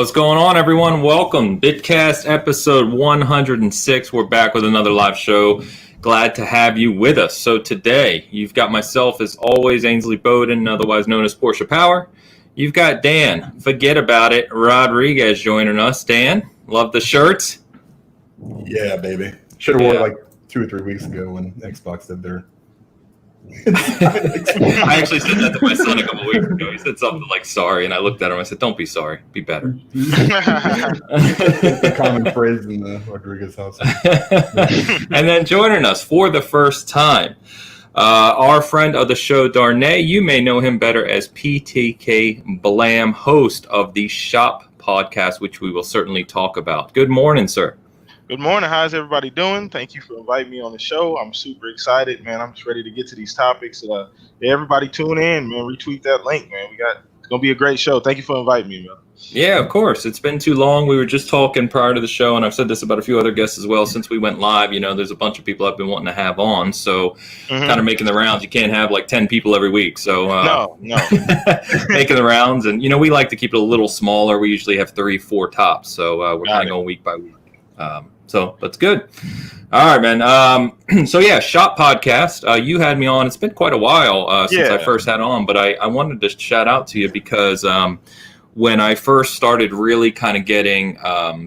What's going on, everyone? Welcome. Bitcast episode 106. We're back with another live show. Glad to have you with us. So today, you've got myself, as always, Ainsley Bowden, otherwise known as Porsche Power. You've got Dan, forget about it, Rodriguez joining us. Dan, love the shirts? Yeah, baby. Should have worn it like 2 or 3 weeks ago when Xbox did their... I actually said that to my son a couple weeks ago. He said something like sorry, and I looked at him and I said, don't be sorry, be better. The common phrase in the Rodriguez house. And then joining us for the first time, our friend of the show, Darnay. You may know him better as PTK Blam, host of the Shop podcast, which we will certainly talk about. Good morning, sir. Good morning. How's everybody doing? Thank you for inviting me on the show. I'm super excited, man. I'm just ready to get to these topics. Everybody tune in, man. Retweet that link, man. It's going to be a great show. Thank you for inviting me, man. Yeah, of course. It's been too long. We were just talking prior to the show, and I've said this about a few other guests as well. Since we went live, you know, there's a bunch of people I've been wanting to have on. So kind of making the rounds. You can't have like 10 people every week. So no. Making the rounds. And, you know, we like to keep it a little smaller. We usually have 3-4 tops. So we're kind of going week by week. So that's good. All right, man. So yeah, Shop podcast. You had me on. It's been quite a while since I first had on, but I wanted to shout out to you because when I first started really kind of getting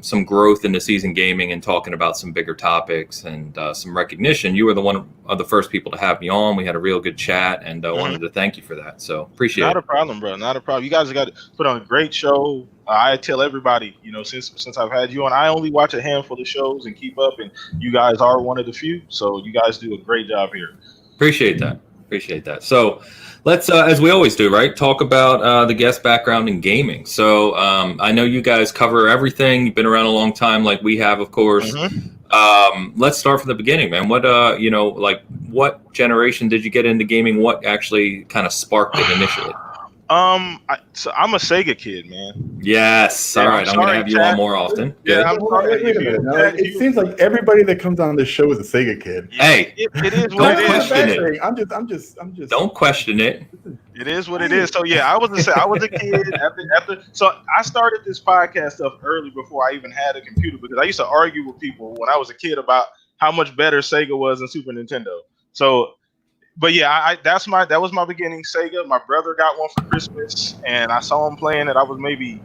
some growth into season gaming and talking about some bigger topics and some recognition, you were the one of the first people to have me on. We had a real good chat, and I wanted to thank you for that. So appreciate it. Not a problem, bro. Not a problem. You guys have got to put on a great show. I tell everybody, you know, since I've had you on, I only watch a handful of shows and keep up, and you guys are one of the few. So you guys do a great job here. Appreciate that. So let's, as we always do, right, talk about the guest background in gaming. So I know you guys cover everything. You've been around a long time, like we have, of course. Let's start from the beginning, man. What, what generation did you get into gaming? What actually kind of sparked it initially? So I'm a Sega kid, man. Yes. All right. I'm going to have you on more often. Yeah. I'm sorry. It seems like everybody that comes on this show is a Sega kid. Hey, it is what it is. I'm just. Don't question it. It is what it is. So yeah, I was a kid after. So I started this podcast stuff early before I even had a computer because I used to argue with people when I was a kid about how much better Sega was than Super Nintendo. So. But yeah, that was my beginning. Sega. My brother got one for Christmas, and I saw him playing it. I was maybe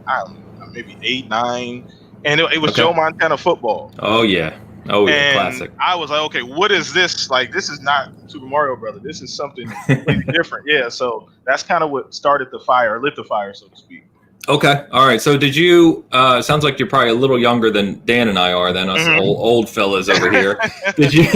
8, 9, and it was Joe Montana Football. Oh yeah, and classic. I was like, okay, what is this? Like, this is not Super Mario Brothers. This is something completely different. Yeah, so that's kind of what started the fire, lit the fire, so to speak. Okay. All right. So did you, sounds like you're probably a little younger than Dan and I are, than us old fellas over here. Did you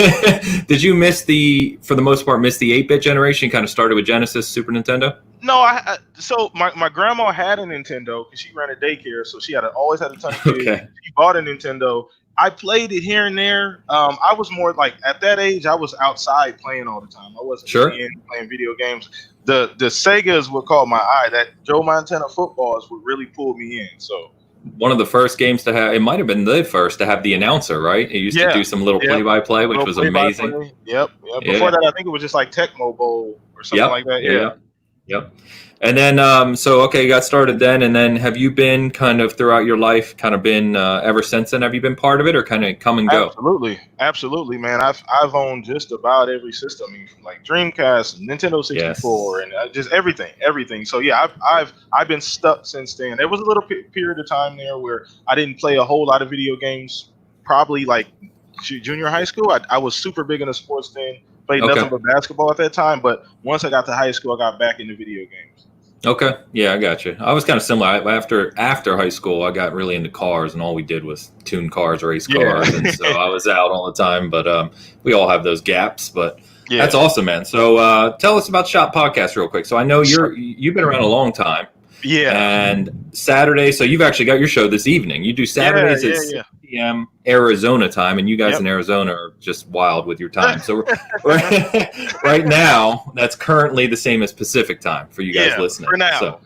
for the most part, miss the 8-bit generation? Kind of started with Genesis, Super Nintendo? No, so my grandma had a Nintendo because she ran a daycare, so she always had a ton of kids. Okay. She bought a Nintendo. I played it here and there. I was more like, at that age, I was outside playing all the time. I wasn't playing video games. The Segas would call my eye. That Joe Montana Football is what really pulled me in. So one of the first games to have, it might have been the first to have the announcer, right? It used to do some little play-by-play, which was amazing. Yep. Before that, I think it was just like Tecmo Bowl or something like that. Yep. And then, you got started then, and then have you been kind of throughout your life, kind of been ever since then? Have you been part of it, or kind of come and go? Absolutely, man. I've owned just about every system, from like Dreamcast, Nintendo 64, and just everything. So yeah, I've been stuck since then. There was a little period of time there where I didn't play a whole lot of video games. Probably like junior high school, I was super big into sports then. Played nothing but basketball at that time, but once I got to high school, I got back into video games. Okay, yeah, I got you. I was kind of similar. After high school, I got really into cars, and all we did was tune cars, race cars, and so I was out all the time. But we all have those gaps. But that's awesome, man. So tell us about Shop Podcast real quick. So I know you've been around a long time. Yeah. And Saturday, so you've actually got your show this evening. You do Saturdays at 6 p.m. Arizona time, and you guys in Arizona are just wild with your time. So right now, that's currently the same as Pacific time for you guys listening. For now.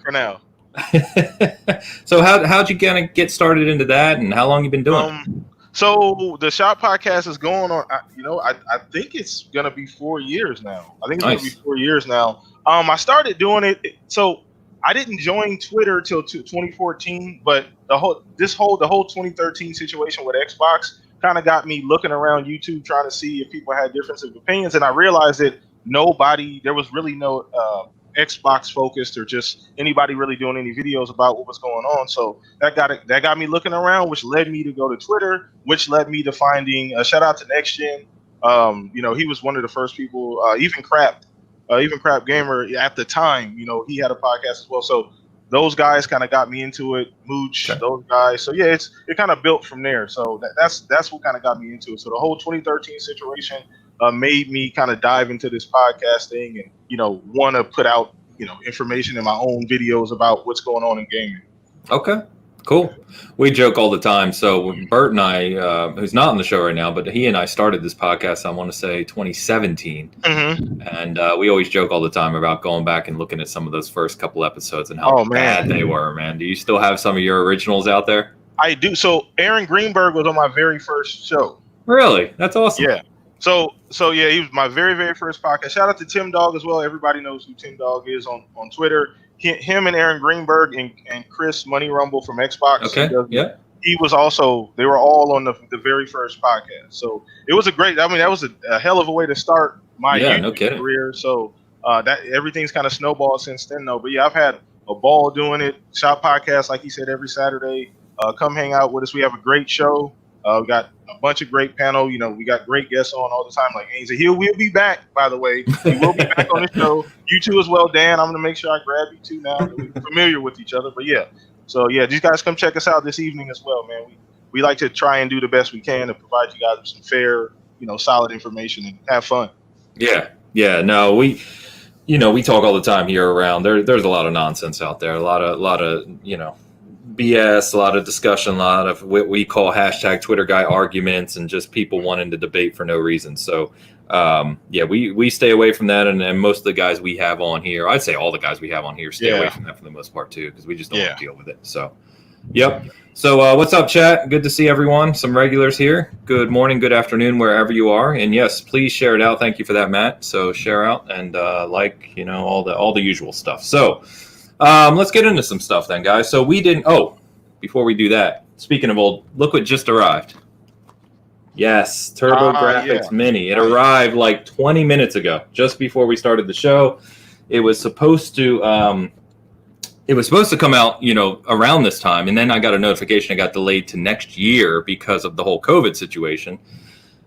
So how'd you kind of get started into that, and how long you been doing it? So the Shop Podcast is going on. I think it's gonna be 4 years now. I think it's gonna be 4 years now. I started doing it. So I didn't join Twitter till 2014, but the whole 2013 situation with Xbox kind of got me looking around YouTube trying to see if people had difference of opinions, and I realized that there was really no Xbox focused or just anybody really doing any videos about what was going on. So that got me looking around, which led me to go to Twitter, which led me to finding shout out to Next Gen. He was one of the first people, even Crap Gamer at the time, he had a podcast as well. So those guys kind of got me into it. Mooch, okay. Those guys. So yeah, it kind of built from there. So that's what kind of got me into it. So the whole 2013 situation made me kind of dive into this podcasting and want to put out information in my own videos about what's going on in gaming. Okay. Cool. We joke all the time. So Bert and I, who's not on the show right now, but he and I started this podcast, I want to say 2017. Mm-hmm. And we always joke all the time about going back and looking at some of those first couple episodes and how bad they were, man. Do you still have some of your originals out there? I do. So Aaron Greenberg was on my very first show. Really? That's awesome. Yeah. So yeah, he was my very, very first podcast. Shout out to Tim Dog as well. Everybody knows who Tim Dog is on Twitter. Him and Aaron Greenberg and Chris Money Rumble from Xbox. Okay. They were all on the very first podcast. So it was that was a hell of a way to start my YouTube career. So that everything's kind of snowballed since then though. But yeah, I've had a ball doing it. Shop Podcast, like he said, every Saturday. Come hang out with us. We have a great show. We got a bunch of great panel. We got great guests on all the time. Like Ainsley, we'll be back. By the way, we will be back on the show. You too as well, Dan. I'm gonna make sure I grab you too now that we're familiar with each other. But yeah, so yeah, these guys come check us out this evening as well, man. We like to try and do the best we can to provide you guys with some fair, solid information and have fun. Yeah. No, we talk all the time here around. There's a lot of nonsense out there. A lot of BS, a lot of discussion, a lot of what we call hashtag Twitter guy arguments and just people wanting to debate for no reason. So, we stay away from that. And most of the guys we have on here, I'd say all the guys we have on here stay away from that for the most part too, because we just don't want to deal with it. So, yep. So what's up, chat? Good to see everyone. Some regulars here. Good morning, good afternoon, wherever you are. And yes, please share it out. Thank you for that, Matt. So share out and all the usual stuff. So let's get into some stuff then, guys. So before we do that, speaking of old, look what just arrived. Yes, TurboGrafx Mini. It arrived like 20 minutes ago, just before we started the show. It was supposed to come out, around this time, and then I got a notification it got delayed to next year because of the whole COVID situation.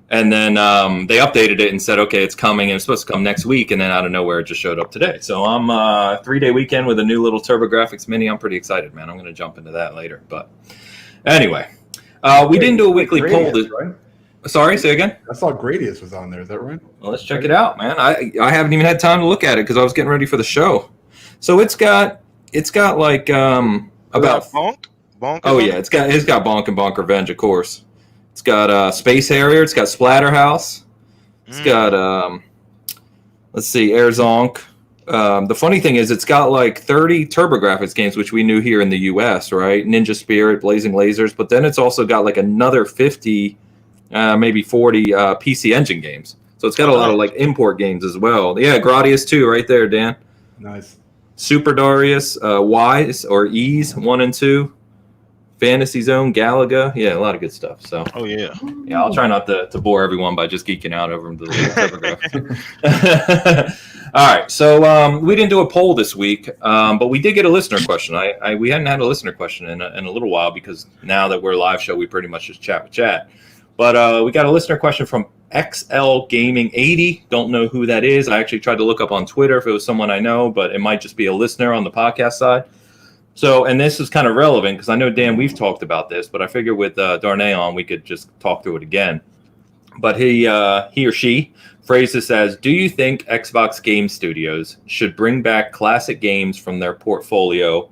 And then they updated it and said, okay, it's coming, and it's supposed to come next week. And then out of nowhere, it just showed up today. So I'm 3-day weekend with a new little TurboGrafx Mini. I'm pretty excited, man. I'm going to jump into that later. But anyway, we didn't do a weekly poll. Right? Sorry, say again? I saw Gradius was on there. Is that right? Well, let's check it out, man. I haven't even had time to look at it because I was getting ready for the show. So it's got like about Bonk. Oh yeah, it's got Bonk and Bonk Revenge, of course. It's got Space Harrier. It's got Splatterhouse. It's got let's see, Airzonk. The funny thing is, it's got like 30 TurboGrafx games, which we knew here in the U.S., right? Ninja Spirit, Blazing Lasers, but then it's also got like another 50, maybe 40 PC Engine games. So it's got a lot of like import games as well. Yeah, Gradius 2 right there, Dan. Nice. Super Darius, Wise or Ease 1 and 2. Fantasy Zone, Galaga, a lot of good stuff. So, I'll try not to bore everyone by just geeking out over the TurboGrafx. All right, so we didn't do a poll this week, but we did get a listener question. We hadn't had a listener question in a little while because now that we're a live show, we pretty much just chat with chat. But we got a listener question from XL Gaming 80. Don't know who that is. I actually tried to look up on Twitter if it was someone I know, but it might just be a listener on the podcast side. So, and this is kind of relevant because I know, Dan, we've talked about this, but I figured with Darnay on, we could just talk through it again. But he or she phrased this as, do you think Xbox Game Studios should bring back classic games from their portfolio,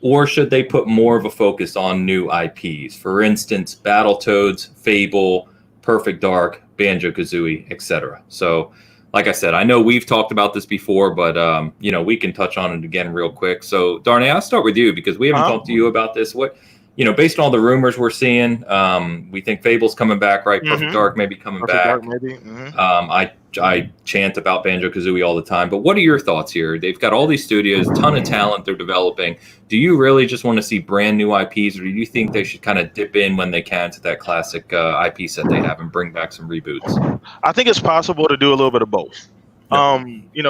or should they put more of a focus on new IPs? For instance, Battletoads, Fable, Perfect Dark, Banjo-Kazooie, etc. So, like I said, I know we've talked about this before, but we can touch on it again real quick. So, Darnay, I'll start with you because we haven't talked to you about this. What based on all the rumors we're seeing, we think Fable's coming back, right? Perfect Dark maybe coming back. Dark maybe. I chant about Banjo-Kazooie all the time, but what are your thoughts here? They've got all these studios, ton of talent they're developing. Do you really just want to see brand new IPs, or do you think they should kind of dip in when they can to that classic IP set they have and bring back some reboots? I think it's possible to do a little bit of both.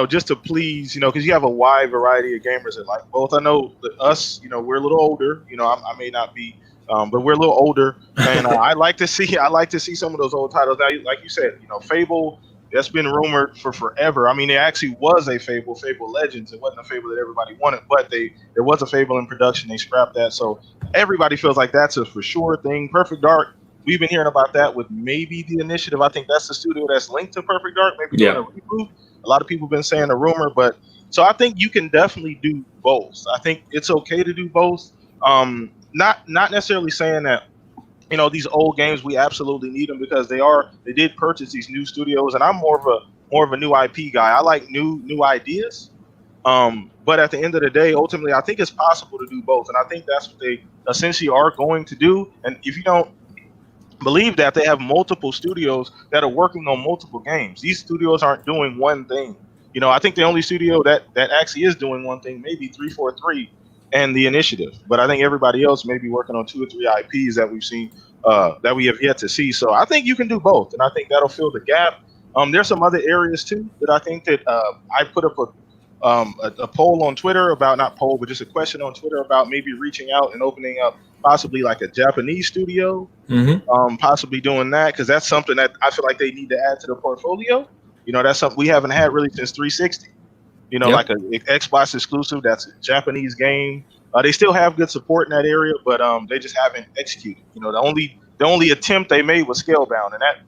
Just to please, because you have a wide variety of gamers that like both. I know that us, we're a little older. I may not be, but we're a little older, and I like to see some of those old titles. Now, like you said, Fable. That's been rumored for forever. I mean, there actually was a Fable Legends. It wasn't a Fable that everybody wanted, but there was a Fable in production. They scrapped that, so everybody feels like that's a for sure thing. Perfect Dark. We've been hearing about that with maybe the Initiative. I think that's the studio that's linked to Perfect Dark. Maybe doing a reboot. A lot of people have been saying a rumor, but so I think you can definitely do both. I think it's okay to do both. Not necessarily saying that these old games we absolutely need them, because they did purchase these new studios, and I'm more of a new IP guy. I like new ideas. But at the end of the day, ultimately, I think it's possible to do both, and I think that's what they essentially are going to do. And if you don't believe that, they have multiple studios that are working on multiple games. These studios aren't doing one thing. I think the only studio that actually is doing one thing, maybe 343 and the Initiative, but I think everybody else may be working on 2 or 3 IPs that we've seen, that we have yet to see. So I think you can do both, and I think that'll fill the gap. There's some other areas too that I think that I put up a poll on Twitter about, not poll, but just a question on Twitter about maybe reaching out and opening up possibly like a Japanese studio, possibly doing that, because that's something that I feel like they need to add to the portfolio. That's something we haven't had really since 360. Like an Xbox exclusive that's a Japanese game. They still have good support in that area, but they just haven't executed. The only attempt they made was Scalebound, and that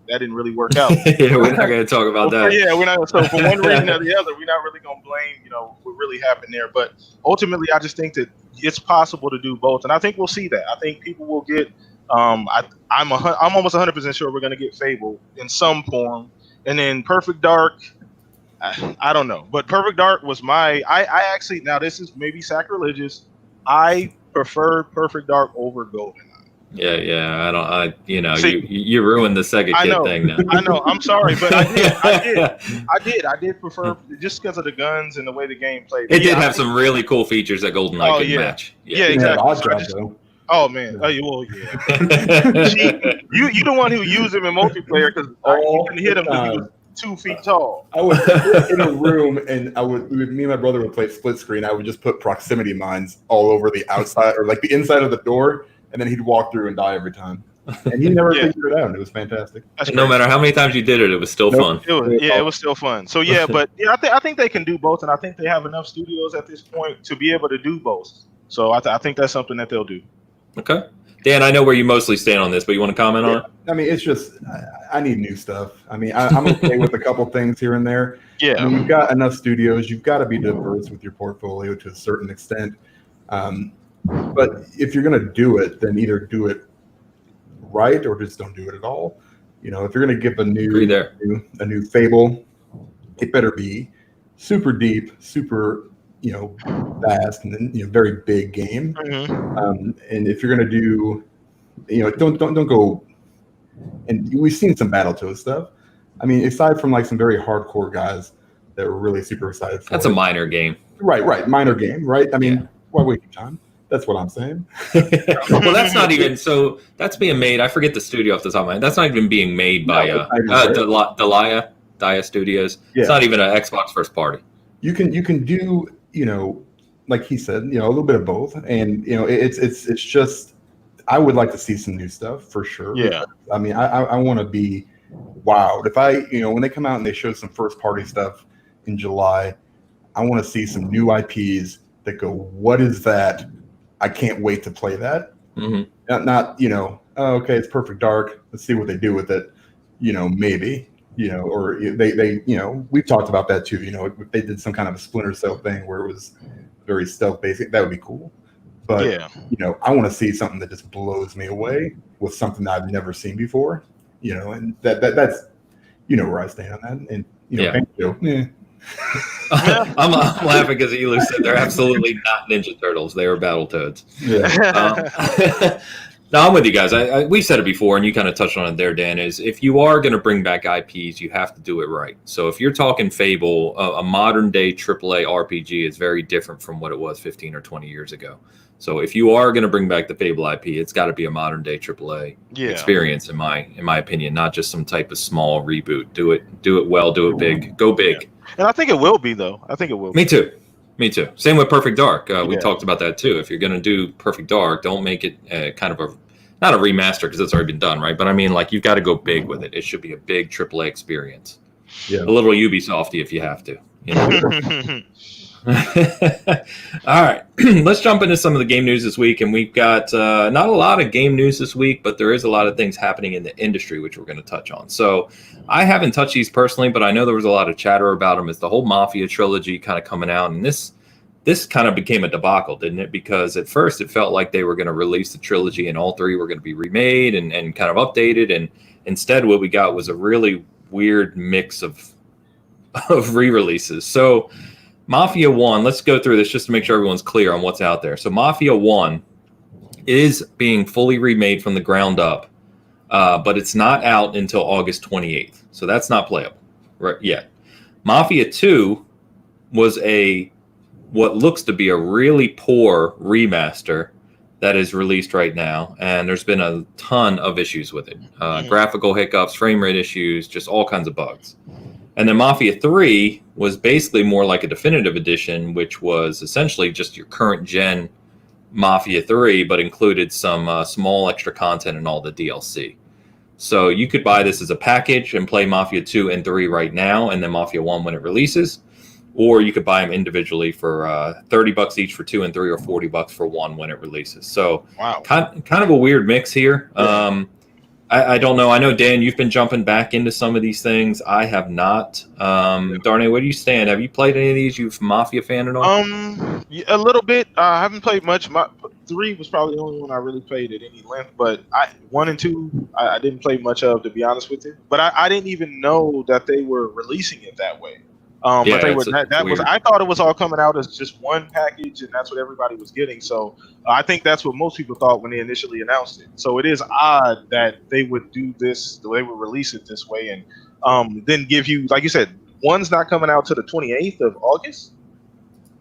that didn't really work out. Yeah, we're not going to talk about that. Yeah, we're not. So for one reason or the other, we're not really going to blame what really happened there. But ultimately, I just think that it's possible to do both, and I think we'll see that. I think people will get. I'm almost 100% sure we're going to get Fable in some form, and then Perfect Dark. I don't know, but Perfect Dark was I actually, now this is maybe sacrilegious, I preferred Perfect Dark over GoldenEye. Yeah. You ruined the Sega Kid thing now. I know. I'm sorry, but I did prefer, just because of the guns and the way the game played. It did have some really cool features that GoldenEye could match. Yeah, exactly. Oh man! Oh, well, yeah. You the one who used him in multiplayer, because you couldn't hit him because he was 2 feet tall. I was in a room, and me and my brother would play split screen. I would just put proximity mines all over the outside, or like the inside of the door, and then he'd walk through and die every time. And he never figured it out. It was fantastic. No matter how many times you did it, it was still fun. It was still fun. So I think they can do both, and I think they have enough studios at this point to be able to do both. So I think that's something that they'll do. Okay. Dan, I know where you mostly stand on this, but you want to comment on it? I mean, it's just, I need new stuff. I mean, I'm okay with a couple things here and there. Yeah. I mean, you've got enough studios. You've got to be diverse with your portfolio to a certain extent. But if you're going to do it, then either do it right or just don't do it at all. If you're going to give a new Fable, it better be super deep, super vast, and then very big game. And if you're gonna do, don't go. And we've seen some Battletoads stuff. I mean, aside from like some very hardcore guys that were really super excited for. That's a minor game. Right, minor game, right? I mean, why waste your time? That's what I'm saying. Well, that's not even. So that's being made. I forget the studio off the top of my head. That's not even being made by Dia Studios. Yeah. It's not even an Xbox first party. You can do. Like he said, a little bit of both, and it's just, I would like to see some new stuff for sure. Yeah, I mean, I want to be wowed if when they come out and they show some first party stuff in July, I want to see some new IPs that go, what is that? I can't wait to play that. Mm-hmm. Not oh, okay, it's Perfect Dark. Let's see what they do with it. Maybe. Or they we've talked about that too. If they did some kind of a Splinter Cell thing where it was very stealth basic, that would be cool. But I want to see something that just blows me away with something that I've never seen before. And that's where I stand on that. And Banjo, I'm laughing because Elu said they're absolutely not Ninja Turtles. They are Battletoads. Yeah. No, I'm with you guys. We've said it before, and you kind of touched on it there, Dan, is if you are going to bring back IPs, you have to do it right. So if you're talking Fable, a modern-day AAA RPG is very different from what it was 15 or 20 years ago. So if you are going to bring back the Fable IP, it's got to be a modern-day AAA experience, in my opinion, not just some type of small reboot. Do it well, do it big, go big. Yeah. And I think it will be, though. I think it will. Me too. Same with Perfect Dark. We talked about that too. If you're going to do Perfect Dark, don't make it kind of not a remaster because it's already been done, right? But I mean, like, you've got to go big with it. It should be a big AAA experience. Yeah. A little Ubisofty if you have to. You know? All right. Let's jump into some of the game news this week. And we've got not a lot of game news this week, but there is a lot of things happening in the industry, which we're going to touch on. So I haven't touched these personally, but I know there was a lot of chatter about them. It's the whole Mafia trilogy kind of coming out. And this kind of became a debacle, didn't it? Because at first it felt like they were going to release the trilogy and all three were going to be remade and kind of updated. And instead what we got was a really weird mix of re-releases. So Mafia 1, let's go through this just to make sure everyone's clear on what's out there. So Mafia 1 is being fully remade from the ground up, but it's not out until August 28th. So that's not playable right yet. Mafia 2 was what looks to be a really poor remaster that is released right now, and there's been a ton of issues with it. Graphical hiccups, frame rate issues, just all kinds of bugs. And then Mafia 3 was basically more like a definitive edition, which was essentially just your current gen Mafia 3, but included some small extra content and all the DLC. So you could buy this as a package and play Mafia 2 and 3 right now, and then Mafia 1 when it releases. Or you could buy them individually for $30 each for 2 and 3, or $40 for 1 when it releases. So kind of a weird mix here. I don't know. I know, Dan, you've been jumping back into some of these things. I have not. Darnay, where do you stand? Have you played any of these? You Mafia fan at all? A little bit. I haven't played much. 3 was probably the only one I really played at any length. But 1 and 2, I didn't play much of, to be honest with you. But I didn't even know that they were releasing it that way. But they were I thought it was all coming out as just one package, and that's what everybody was getting. So I think that's what most people thought when they initially announced it. So it is odd that they would do this, they would release it this way, and then give you, like you said, 1's not coming out to the 28th of August.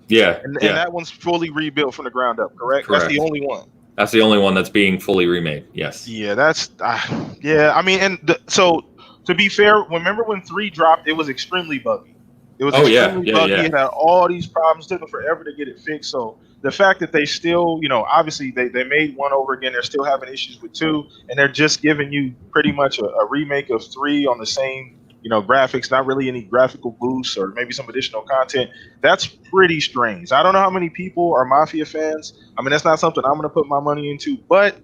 Yeah, and that one's fully rebuilt from the ground up. Correct. That's the only one. That's the only one that's being fully remade. Yes. Yeah, that's I mean, so to be fair, remember when 3 dropped? It was extremely buggy. It was extremely buggy. It had all these problems. It took them forever to get it fixed. So the fact that they still, obviously they made 1 over again. They're still having issues with 2, and they're just giving you pretty much a remake of 3 on the same, graphics, not really any graphical boosts or maybe some additional content. That's pretty strange. I don't know how many people are Mafia fans. I mean, that's not something I'm going to put my money into. But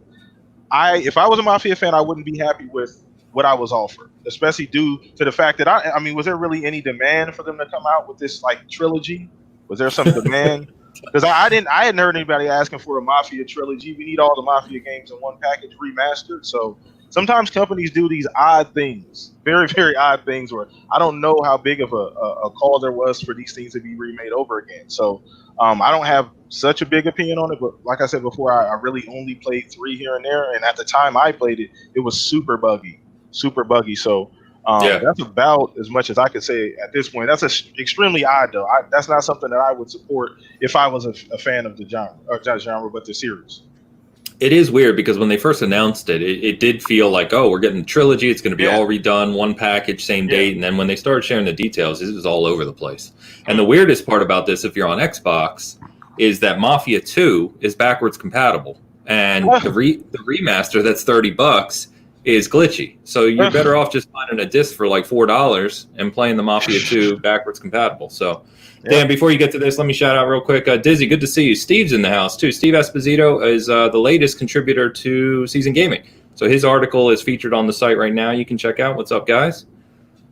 if I was a Mafia fan, I wouldn't be happy with what I was offered, especially due to the fact that I mean, was there really any demand for them to come out with this trilogy? Was there some demand? Because I hadn't heard anybody asking for a Mafia trilogy. We need all the Mafia games in one package remastered. So sometimes companies do these odd things, very, very odd things, where I don't know how big of a call there was for these things to be remade over again. So I don't have such a big opinion on it, but like I said before, I really only played 3 here and there, and at the time I played it, it was super buggy. So that's about as much as I could say at this point. That's extremely odd, though. That's not something that I would support if I was a fan of the genre, or not genre, but the series. It is weird because when they first announced it, it did feel like, oh, we're getting a trilogy. It's going to be all redone, one package, same date. And then when they started sharing the details, it was all over the place. And the weirdest part about this, if you're on Xbox, is that Mafia 2 is backwards compatible. And the remaster that's $30 is glitchy. So you're better off just finding a disc for like $4 and playing the Mafia 2 backwards compatible. So, Dan, before you get to this, let me shout out real quick. Dizzy, good to see you. Steve's in the house, too. Steve Esposito is the latest contributor to Season Gaming. So his article is featured on the site right now. You can check out. What's up, guys?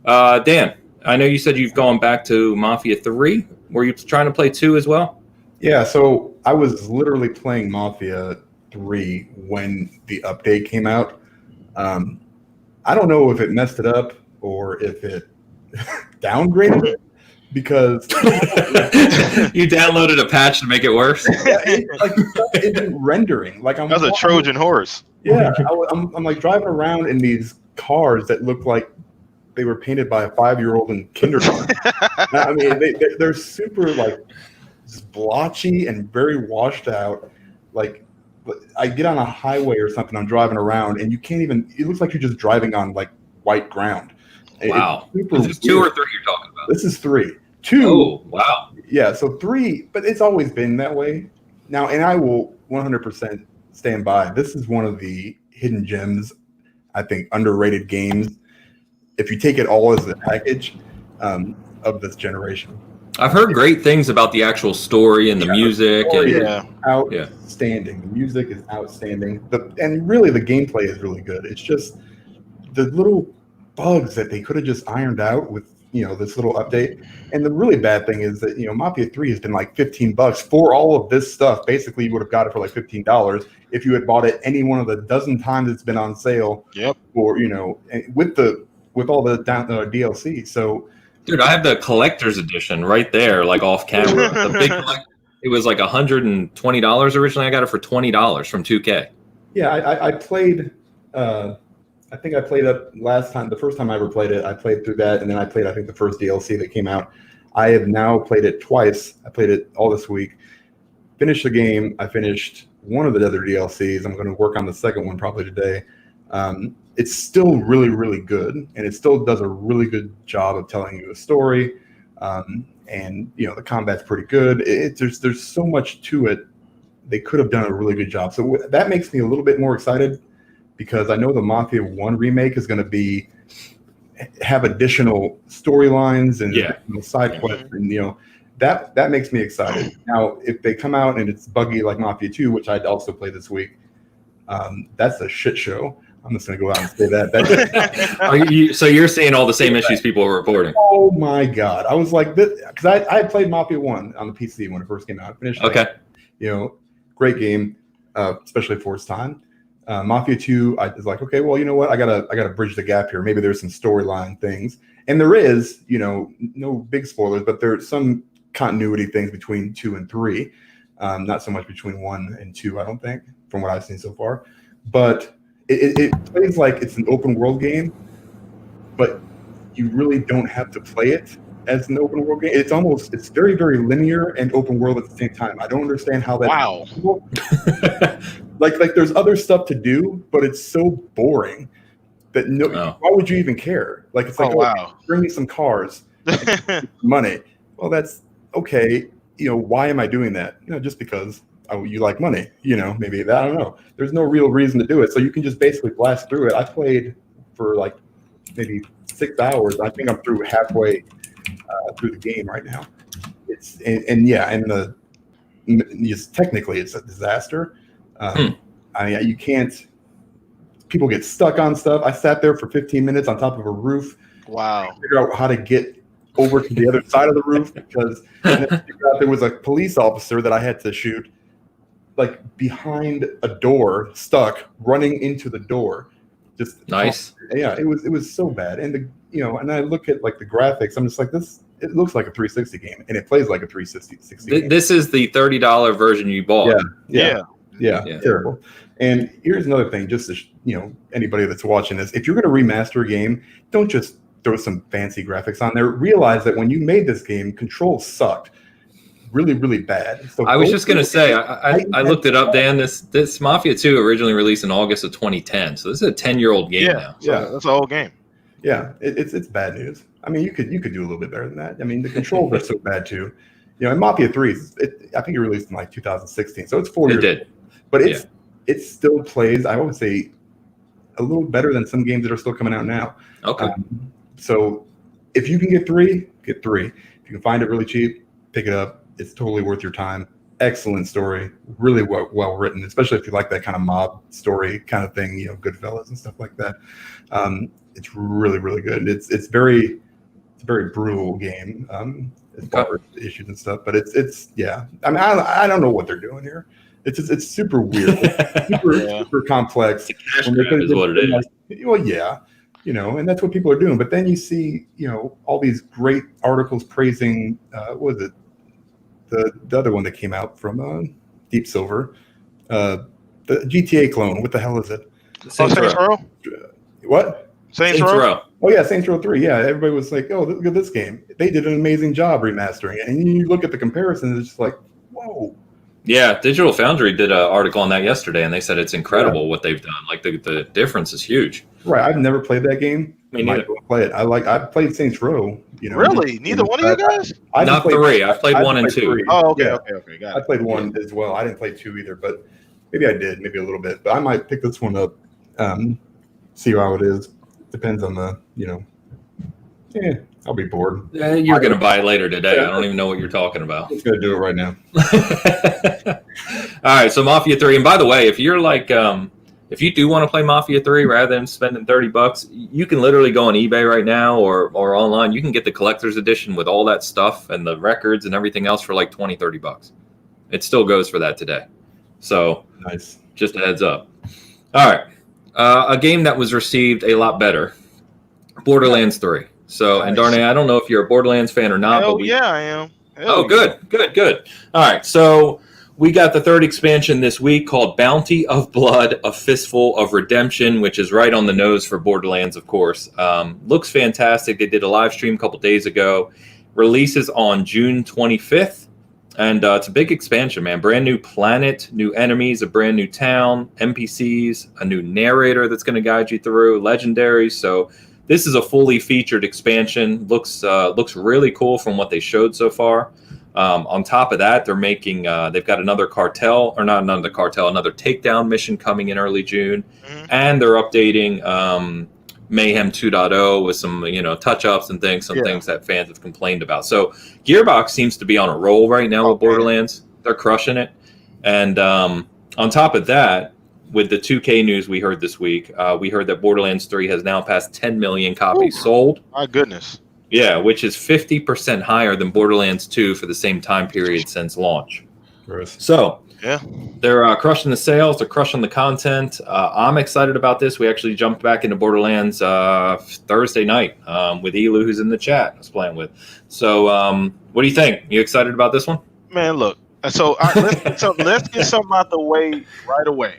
Dan, I know you said you've gone back to Mafia 3. Were you trying to play 2 as well? Yeah, so I was literally playing Mafia 3 when the update came out. I don't know if it messed it up or if it downgraded it, because you downloaded a patch to make it worse. Yeah, it isn't rendering. Like That's a Trojan horse. Yeah, I'm like driving around in these cars that look like they were painted by a 5-year-old in kindergarten. I mean, they're super like blotchy and very washed out. Like I get on a highway or something, I'm driving around, and you can't even. It looks like you're just driving on like white ground. Wow. Is this 2 or 3 you're talking about? This is 3. 2. Oh, wow. Yeah, so 3, but it's always been that way. Now, and I will 100% stand by. This is one of the hidden gems, I think, underrated games. If you take it all as a package of this generation. I've heard great things about the actual story and the music. Outstanding. The music is outstanding. And really, the gameplay is really good. It's just the little bugs that they could have just ironed out with this little update. And the really bad thing is that Mafia 3 has been like $15 for all of this stuff. Basically, you would have got it for like $15 if you had bought it any one of the dozen times it's been on sale. Yep. Or with all the DLC. So, dude, I have the collector's edition right there, like off camera. The big it was like $120 originally. I got it for $20 from 2K. Yeah, I played. I think I played up last time. The first time I ever played it, I played through that, and then I played, I think, the first DLC that came out. I have now played it twice. I played it all this week. Finished the game. I finished one of the other DLCs. I'm going to work on the second one probably today. It's still really, really good, and it still does a really good job of telling you a story. And the combat's pretty good. There's so much to it. They could have done a really good job. So that makes me a little bit more excited, because I know the Mafia 1 remake is going to have additional storylines and side quests, and that makes me excited. Now, if they come out and it's buggy like Mafia 2, which I'd also play this week, that's a shit show. I'm just going to go out and say that. So you're seeing all the same issues people are reporting? Oh my God. I was like, this, because I played Mafia 1 on the PC when it first came out. I finished it. Great game, especially for its time. Mafia 2, I was like, okay, well, you know what? I gotta bridge the gap here. Maybe there's some storyline things. And there is, no big spoilers, but there's some continuity things between 2 and 3. Not so much between 1 and 2, I don't think, from what I've seen so far. But it plays like it's an open world game, but you really don't have to play it as an open world game. It's very, very linear and open world at the same time. I don't understand how that. Wow. like there's other stuff to do, but it's so boring that why would you even care? Like, it's like, bring me some cars, and money. Well, that's okay. Why am I doing that? Just because you like money. Maybe that, I don't know. There's no real reason to do it. So you can just basically blast through it. I played for like maybe 6 hours. I think I'm through halfway through the game right now. Technically it's a disaster. You can't. People get stuck on stuff. I sat there for 15 minutes on top of a roof. Wow. Figure out how to get over to the other side of the roof, because there was a police officer that I had to shoot, like behind a door, stuck, running into the door. Just nice. Yeah, it was so bad. And and I look at like the graphics, I'm just like, this. It looks like a 360 game, and it plays like a 360 game. This is the $30 version you bought. Yeah. Terrible. And here's another thing, just to, anybody that's watching this, if you're going to remaster a game, don't just throw some fancy graphics on there. Realize that when you made this game, controls sucked really, really bad. So I was just going to say, I looked it up, Dan. This Mafia 2 originally released in August of 2010. So this is a 10-year-old game now. So that's an old game. Yeah, it's bad news. I mean, you could do a little bit better than that. I mean, the controls are so bad too. And Mafia 3, I think it released in like 2016, so it's 4 years. It did. But it still plays, I would say, a little better than some games that are still coming out now. Okay. So if you can get 3, get 3. If you can find it really cheap, pick it up. It's totally worth your time. Excellent story, really well written, especially if you like that kind of mob story kind of thing, Goodfellas and stuff like that. It's really, really good. It's a very brutal game as far as issues and stuff, but it's I mean, I don't know what they're doing here. It's super weird. It's super complex. Is what it is. Well, yeah, and that's what people are doing. But then you see, all these great articles praising, what was it? The other one that came out from Deep Silver, the GTA clone. What the hell is it? Saints Row. What? Saints Row. Oh yeah, Saints Row 3. Yeah, everybody was like, "Oh, look at this game! They did an amazing job remastering it." And you look at the comparisons, it's just like, "Whoa!" Yeah, Digital Foundry did an article on that yesterday, and they said it's incredible what they've done. Like the difference is huge. Right. I've never played that game. Me neither. Play it. I've played Saints Row. Really? Neither one of you guys? Not 3. I've played 1 and 2. 3. Oh, okay, yeah. okay, got it. I played 1 as well. I didn't play 2 either, but maybe I did, maybe a little bit. But I might pick this one up, see how it is. Depends on the, I'll be bored. You're going to buy it later today. I don't even know what you're talking about. I'm just going to do it right now. All right, so Mafia 3. And by the way, if you're like, if you do want to play Mafia 3 rather than spending $30, you can literally go on eBay right now or online. You can get the collector's edition with all that stuff and the records and everything else for like $20-$30. It still goes for that today. So nice. Just a heads up. All right. A game that was received a lot better, Borderlands 3. So, nice. And Darnay, I don't know if you're a Borderlands fan or not. Hell yeah, I am. Good. All right, so we got the 3rd expansion this week called Bounty of Blood, A Fistful of Redemption, which is right on the nose for Borderlands, of course. Looks fantastic. They did a live stream a couple days ago. Releases on June 25th. And it's a big expansion, man. Brand new planet, new enemies, a brand new town, NPCs, a new narrator that's going to guide you through, legendaries. So this is a fully featured expansion. Looks really cool from what they showed so far. On top of that, they're making they've got another takedown mission coming in early June, and they're updating Mayhem 2.0 with some touch-ups and things, things that fans have complained about. So Gearbox seems to be on a roll right now with Borderlands. They're crushing it. And on top of that, with the 2K news we heard this week, we heard that Borderlands 3 has now passed 10 million copies sold. My goodness. Yeah, which is 50% higher than Borderlands 2 for the same time period since launch. Gross. So they're crushing the sales. They're crushing the content. I'm excited about this. We actually jumped back into Borderlands Thursday night with Elu, who's in the chat I was playing with. So what do you think? You excited about this one? Man, look. So let's get something out the way right away.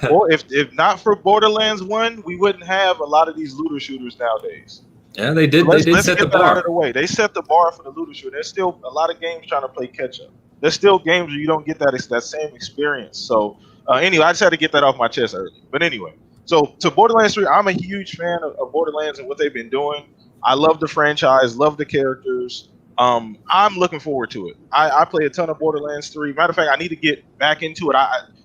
Or if not for Borderlands 1, we wouldn't have a lot of these looter shooters nowadays. Yeah, they did. They did set the bar. Out of the way. They set the bar for the looter shooter. There's still a lot of games trying to play catch up. There's still games where you don't get that same experience. So anyway, I just had to get that off my chest early. But anyway, so to Borderlands 3, I'm a huge fan of Borderlands and what they've been doing. I love the franchise, love the characters. I'm looking forward to it. I play a ton of Borderlands 3. Matter of fact, I need to get back into it.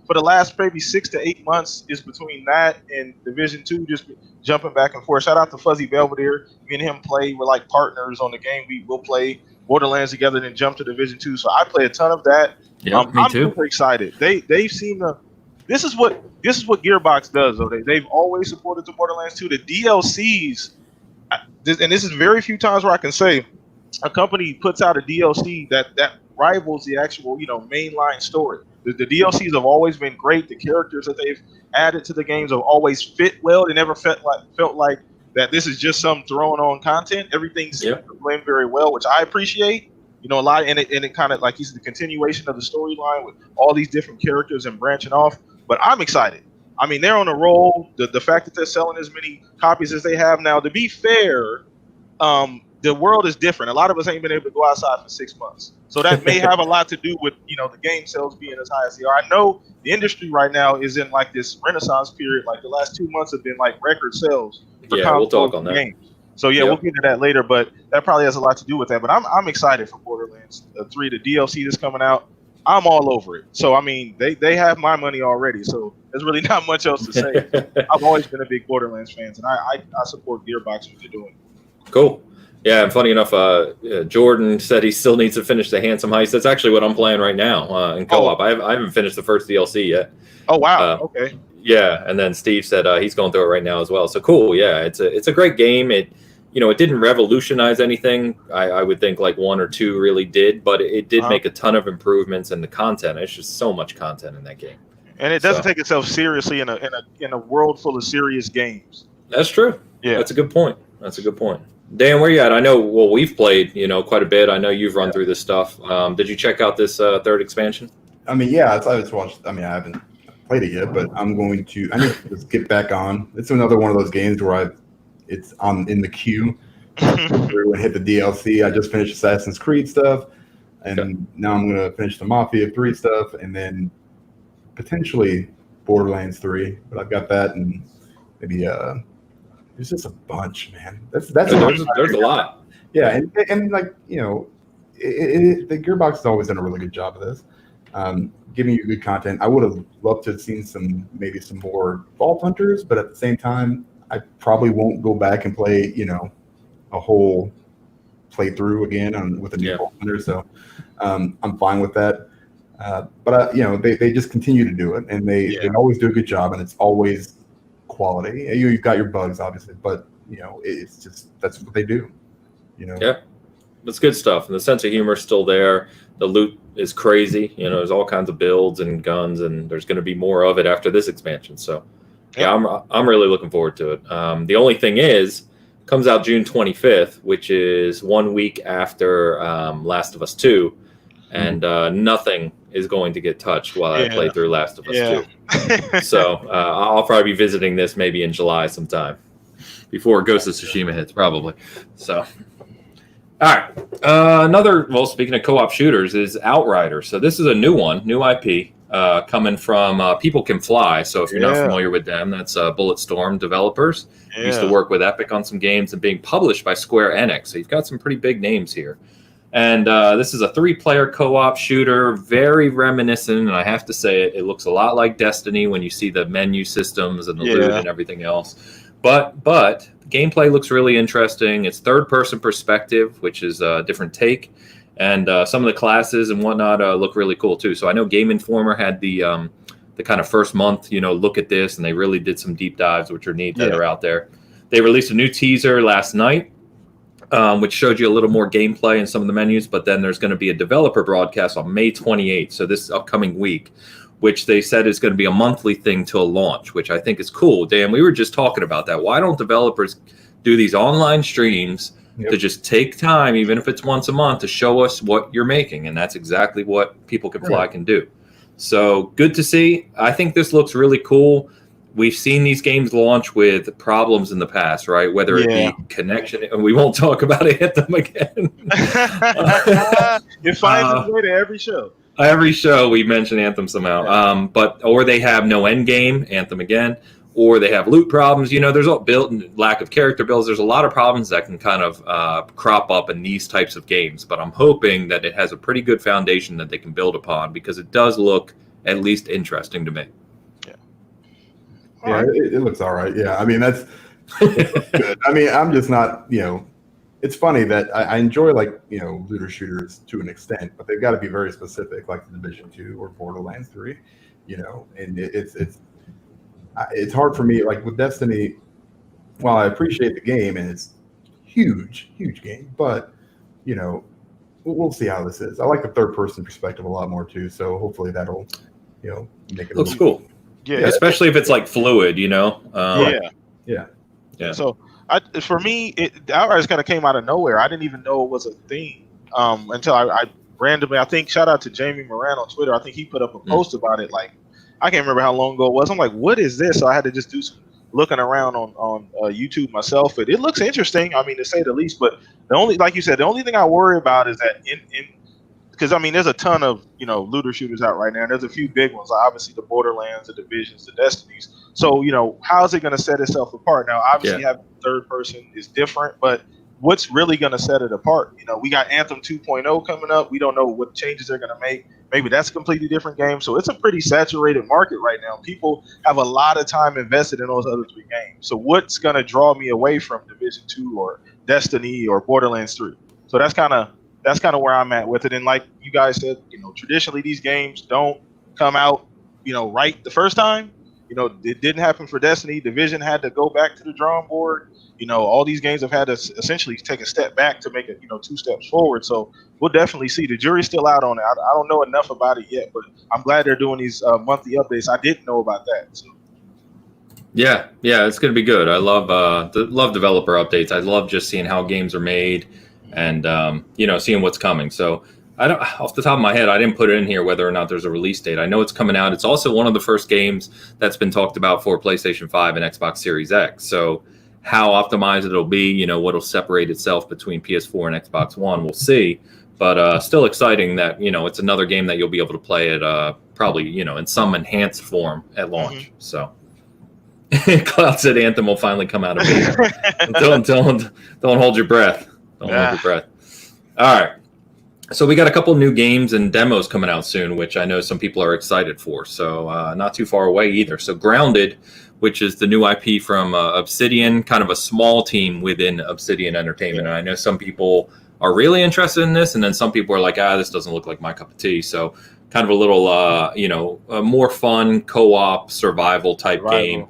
For the last maybe 6 to 8 months is between that and Division 2, just jumping back and forth. Shout out to Fuzzy Belvedere. Me and him play. We're like partners on the game. We will play Borderlands together, then jump to Division 2. So I play a ton of that. Yeah, me too. I'm super excited. They seem to. This is what Gearbox does, though. They've always supported the Borderlands 2. The DLCs, and this is very few times where I can say a company puts out a DLC that rivals the actual mainline story. The DLCs have always been great. The characters that they've added to the games have always fit well. They never felt like that this is just some thrown on content. Everything seems to blend very well, which I appreciate. A lot, and it kind of like the continuation of the storyline with all these different characters and branching off. But I'm excited. I mean, they're on a roll. The fact that they're selling as many copies as they have now. To be fair, the world is different. A lot of us ain't been able to go outside for 6 months. So that may have a lot to do with, the game sales being as high as they are. I know the industry right now is in like this renaissance period. Like the last 2 months have been like record sales. We'll talk on that. Games. So we'll get to that later, but that probably has a lot to do with that. But I'm excited for Borderlands 3, the DLC that's coming out. I'm all over it. So, I mean, they have my money already. So there's really not much else to say. I've always been a big Borderlands fan, and I support Gearbox what they're doing. Cool. Yeah, and funny enough, Jordan said he still needs to finish the Handsome Heist. That's actually what I'm playing right now in co-op. I haven't finished the first DLC yet. Oh, wow. Okay. Yeah, and then Steve said he's going through it right now as well. So cool. Yeah, it's a great game. It didn't revolutionize anything. I would think like 1 or 2 really did, but it did make a ton of improvements in the content. It's just so much content in that game. And it doesn't take itself seriously in a world full of serious games. That's true. Yeah, that's a good point. Dan, where you at? I know. Well, we've played, quite a bit. I know you've run through this stuff. Did you check out this third expansion? I mean, yeah, I just watched. I mean, I haven't played it yet, but I'm going to. I need to just get back on. It's another one of those games where it's on in the queue. Through and hit the DLC. I just finished Assassin's Creed stuff, and now I'm going to finish the Mafia 3 stuff, and then potentially Borderlands 3. But I've got that, and maybe there's just a bunch, man. That's there's a lot. Yeah, and like the Gearbox has always done a really good job of this, giving you good content. I would have loved to have seen some more Vault Hunters, but at the same time, I probably won't go back and play a whole playthrough again with a new Vault Hunter. So I'm fine with that. But they just continue to do it, and they always do a good job, and it's always quality. You've got your bugs, obviously, but it's just that's what they do. Yeah, that's good stuff. And the sense of humor is still there. The loot is crazy. There's all kinds of builds and guns, and there's going to be more of it after this expansion. So yeah, I'm really looking forward to it. The only thing is, comes out June 25th, which is 1 week after Last of Us 2, and nothing is going to get touched while I play through Last of Us 2. So I'll probably be visiting this maybe in July sometime, before Ghost of Tsushima hits, probably. So, all right. Speaking of co-op shooters, is Outriders. So this is a new IP. Coming from People Can Fly. So if you're not familiar with them, that's Bulletstorm developers. Used to work with Epic on some games and being published by Square Enix. So you've got some pretty big names here. And this is a 3-player co-op shooter, very reminiscent, and I have to say it looks a lot like Destiny when you see the menu systems and the loot and everything else. But the gameplay looks really interesting. It's third-person perspective, which is a different take. And some of the classes and whatnot look really cool too. So I know Game Informer had the kind of first month, look at this, and they really did some deep dives, which are neat that are out there. They released a new teaser last night, which showed you a little more gameplay in some of the menus. But then there's going to be a developer broadcast on May 28th, so this upcoming week, which they said is going to be a monthly thing till launch, which I think is cool. Dan, we were just talking about that. Why don't developers do these online streams? To just take time, even if it's once a month, to show us what you're making. And that's exactly what People Can Fly can do. So good to see. I think this looks really cool. We've seen these games launch with problems in the past, right? Whether it be connection, and we won't talk about Anthem again. It finds its way to every show. Every show we mention Anthem somehow. Or they have no end game, Anthem again. Or they have loot problems. There's a lack of character builds. There's a lot of problems that can kind of crop up in these types of games. But I'm hoping that it has a pretty good foundation that they can build upon, because it does look at least interesting to me. It looks all right. Yeah, I mean, that's good. I mean, I'm just not, it's funny that I enjoy looter shooters to an extent, but they've got to be very specific, like the Division 2 or Borderlands 3, and it's hard for me, like with Destiny, while I appreciate the game and it's huge game, but we'll see how this is. I like the third person perspective a lot more too, so hopefully that'll make it looks cool. Yeah, especially if it's like fluid, Yeah. So for me, Outriders kind of came out of nowhere. I didn't even know it was a thing until I randomly, I think, shout out to Jamie Moran on Twitter, I think he put up a post about it, like, I can't remember how long ago it was. I'm like, what is this? So I had to just do some looking around on YouTube myself. It looks interesting, I mean, to say the least. But like you said, the only thing I worry about is that because I mean, there's a ton of looter shooters out right now, and there's a few big ones, obviously the Borderlands, the Divisions, the Destinies. So how's it going to set itself apart? Now, obviously, having third person is different, but what's really going to set it apart? We got Anthem 2.0 coming up. We don't know what changes they're going to make. Maybe that's a completely different game. So it's a pretty saturated market right now. People have a lot of time invested in those other 3 games. So what's going to draw me away from Division 2 or Destiny or Borderlands 3? So that's kind of where I'm at with it. And like you guys said, traditionally these games don't come out, right the first time. It didn't happen for Destiny. Division had to go back to the drawing board. All these games have had to essentially take a step back to make it, 2 steps forward. So we'll definitely see. The jury's still out on it. I don't know enough about it yet, but I'm glad they're doing these monthly updates. I didn't know about that. So. Yeah, it's going to be good. I love developer updates. I love just seeing how games are made, and seeing what's coming. So I don't, off the top of my head, I didn't put it in here whether or not there's a release date. I know it's coming out. It's also one of the first games that's been talked about for PlayStation 5 and Xbox Series X. So how optimized it'll be, what'll separate itself between PS4 and Xbox One, we'll see. But still exciting that it's another game that you'll be able to play at probably in some enhanced form at launch. So. Cloud said Anthem will finally come out of beta. don't hold your breath. Don't hold your breath. All right. So we got a couple new games and demos coming out soon, which I know some people are excited for. So not too far away either. So Grounded, which is the new IP from Obsidian, kind of a small team within Obsidian Entertainment. And I know some people are really interested in this, and then some people are like, this doesn't look like my cup of tea. So kind of a little, a more fun co-op survival type game.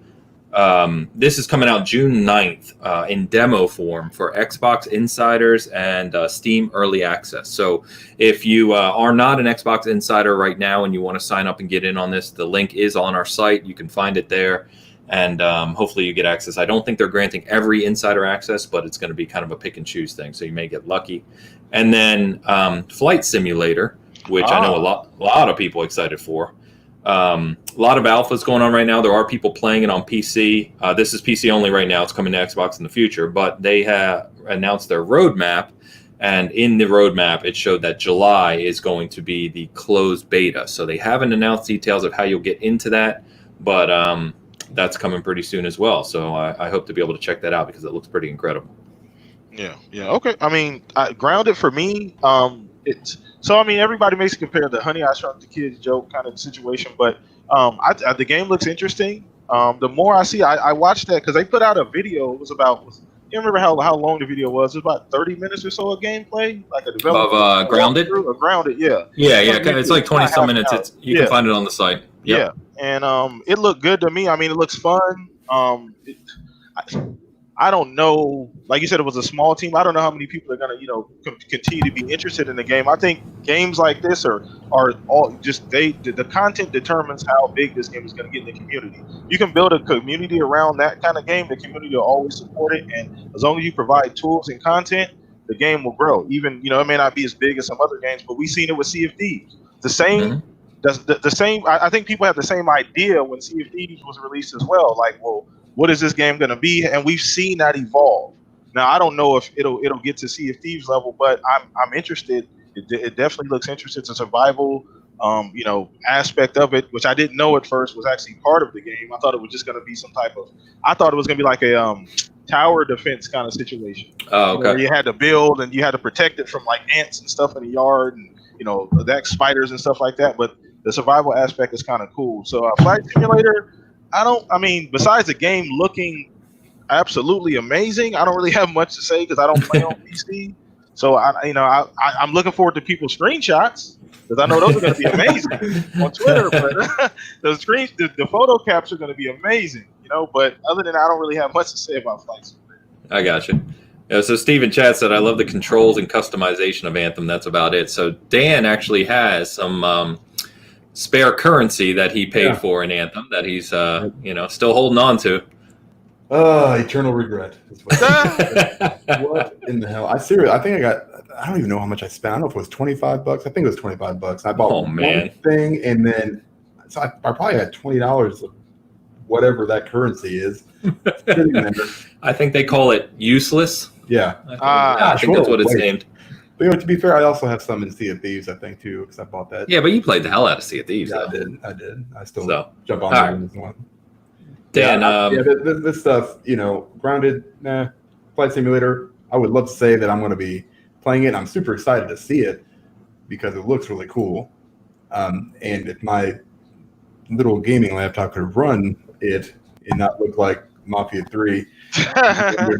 This is coming out June 9th in demo form for Xbox Insiders and Steam Early Access. So if you are not an Xbox Insider right now and you want to sign up and get in on this, the link is on our site. You can find it there, and hopefully you get access. I don't think they're granting every Insider access, but it's going to be kind of a pick and choose thing, so you may get lucky. And then Flight Simulator, which I know a lot of people excited for. A lot of alphas going on right now. There are people playing it on PC. This is PC only right now. It's coming to Xbox in the future, but they have announced their roadmap, and in the roadmap, it showed that July is going to be the closed beta. So they haven't announced details of how you'll get into that, but that's coming pretty soon as well. So I hope to be able to check that out because it looks pretty incredible. Yeah. Okay. I mean, Grounded for me, everybody makes it compare the Honey I Shrunk the Kids joke kind of situation, but the game looks interesting. The more I see, I watched that because they put out a video. It was about, you remember how long the video was? It was about 30 minutes or so of gameplay, like a developer of Grounded. Grounded, yeah. It's like 20 some minutes. You can find it on the site. Yep. Yeah, and it looked good to me. I mean, it looks fun. I don't know. Like you said, it was a small team. I don't know how many people are going to, continue to be interested in the game. I think games like this are all just the content determines how big this game is going to get in the community. You can build a community around that kind of game. The community will always support it, and as long as you provide tools and content, the game will grow. Even it may not be as big as some other games, but we've seen it with Sea of Thieves. The same. The same. I think people have the same idea when Sea of Thieves was released as well. Like, well, what is this game going to be? And we've seen that evolve. Now, I don't know if it'll get to Sea of Thieves level, but I'm interested. It definitely looks interesting. It's a survival, aspect of it, which I didn't know at first was actually part of the game. I thought it was just going to be some type of. I thought it was going to be like a tower defense kind of situation. Oh, okay. Where you had to build and you had to protect it from like ants and stuff in the yard and that spiders and stuff like that. But the survival aspect is kind of cool. So Flight Simulator. Besides the game looking absolutely amazing, I don't really have much to say because I don't play on PC. So I'm looking forward to people's screenshots because I know those are going to be amazing on Twitter. But the photo caps are going to be amazing, But other than that, I don't really have much to say about Flight Simulator. I got you. Yeah, so Steven Chat said, I love the controls and customization of Anthem. That's about it. So Dan actually has some spare currency that he paid for in Anthem that he's still holding on to. Eternal regret. What in the hell? I don't even know how much I spent. I don't know if it was $25. I think it was $25. I bought one thing, and then so I probably had $20 of whatever that currency is. I think they call it useless. Yeah. I think that's what it's named. But to be fair, I also have some in Sea of Thieves, I think, too, because I bought that. Yeah, but you played the hell out of Sea of Thieves. Yeah, I did. I still jump on that as one. Dan, this stuff, Grounded, Flight Simulator, I would love to say that I'm going to be playing it. I'm super excited to see it because it looks really cool. And if my little gaming laptop could run it and not look like Mafia 3 with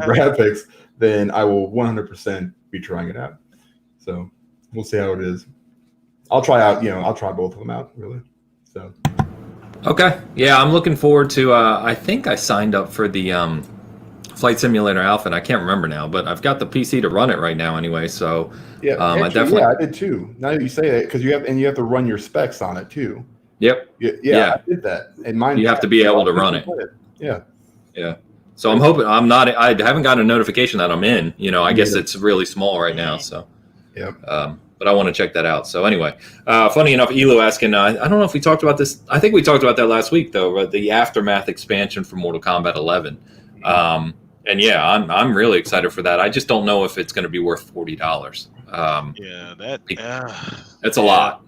graphics, then I will 100% be trying it out. So we'll see how it is. I'll try both of them out, really. So. Okay. Yeah, I'm looking forward to, I think I signed up for the Flight Simulator Alpha, and I can't remember now, but I've got the PC to run it right now anyway, so I did too. Now that you say that, because you have to run your specs on it too. Yep. Yeah. I did that. And mine. You have to be able to run it. Yeah. Yeah. So I'm hoping I haven't gotten a notification that I'm in. I guess it's really small right now. So, yeah. But I want to check that out. So anyway, funny enough, Elo asking, I don't know if we talked about this. I think we talked about that last week though, the Aftermath expansion for Mortal Kombat 11. And yeah, I'm really excited for that. I just don't know if it's going to be worth $40. That's a lot.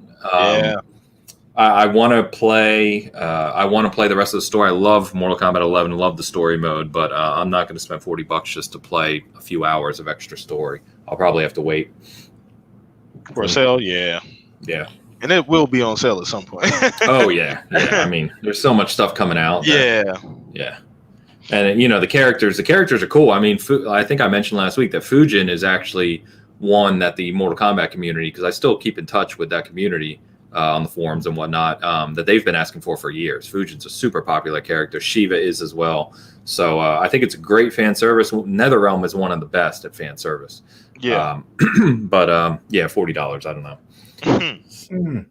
I want to play. I want to play the rest of the story. I love Mortal Kombat 11. Love the story mode, but I'm not going to spend $40 just to play a few hours of extra story. I'll probably have to wait for a sale. Yeah, and it will be on sale at some point. Oh yeah. I mean, there's so much stuff coming out. Yeah. And the characters are cool. I mean, I think I mentioned last week that Fujin is actually one that the Mortal Kombat community, because I still keep in touch with that community. On the forums and whatnot, that they've been asking for years. Fujin's a super popular character. Shiva is as well. So I think it's a great fan service. NetherRealm is one of the best at fan service. Yeah. But $40. I don't know.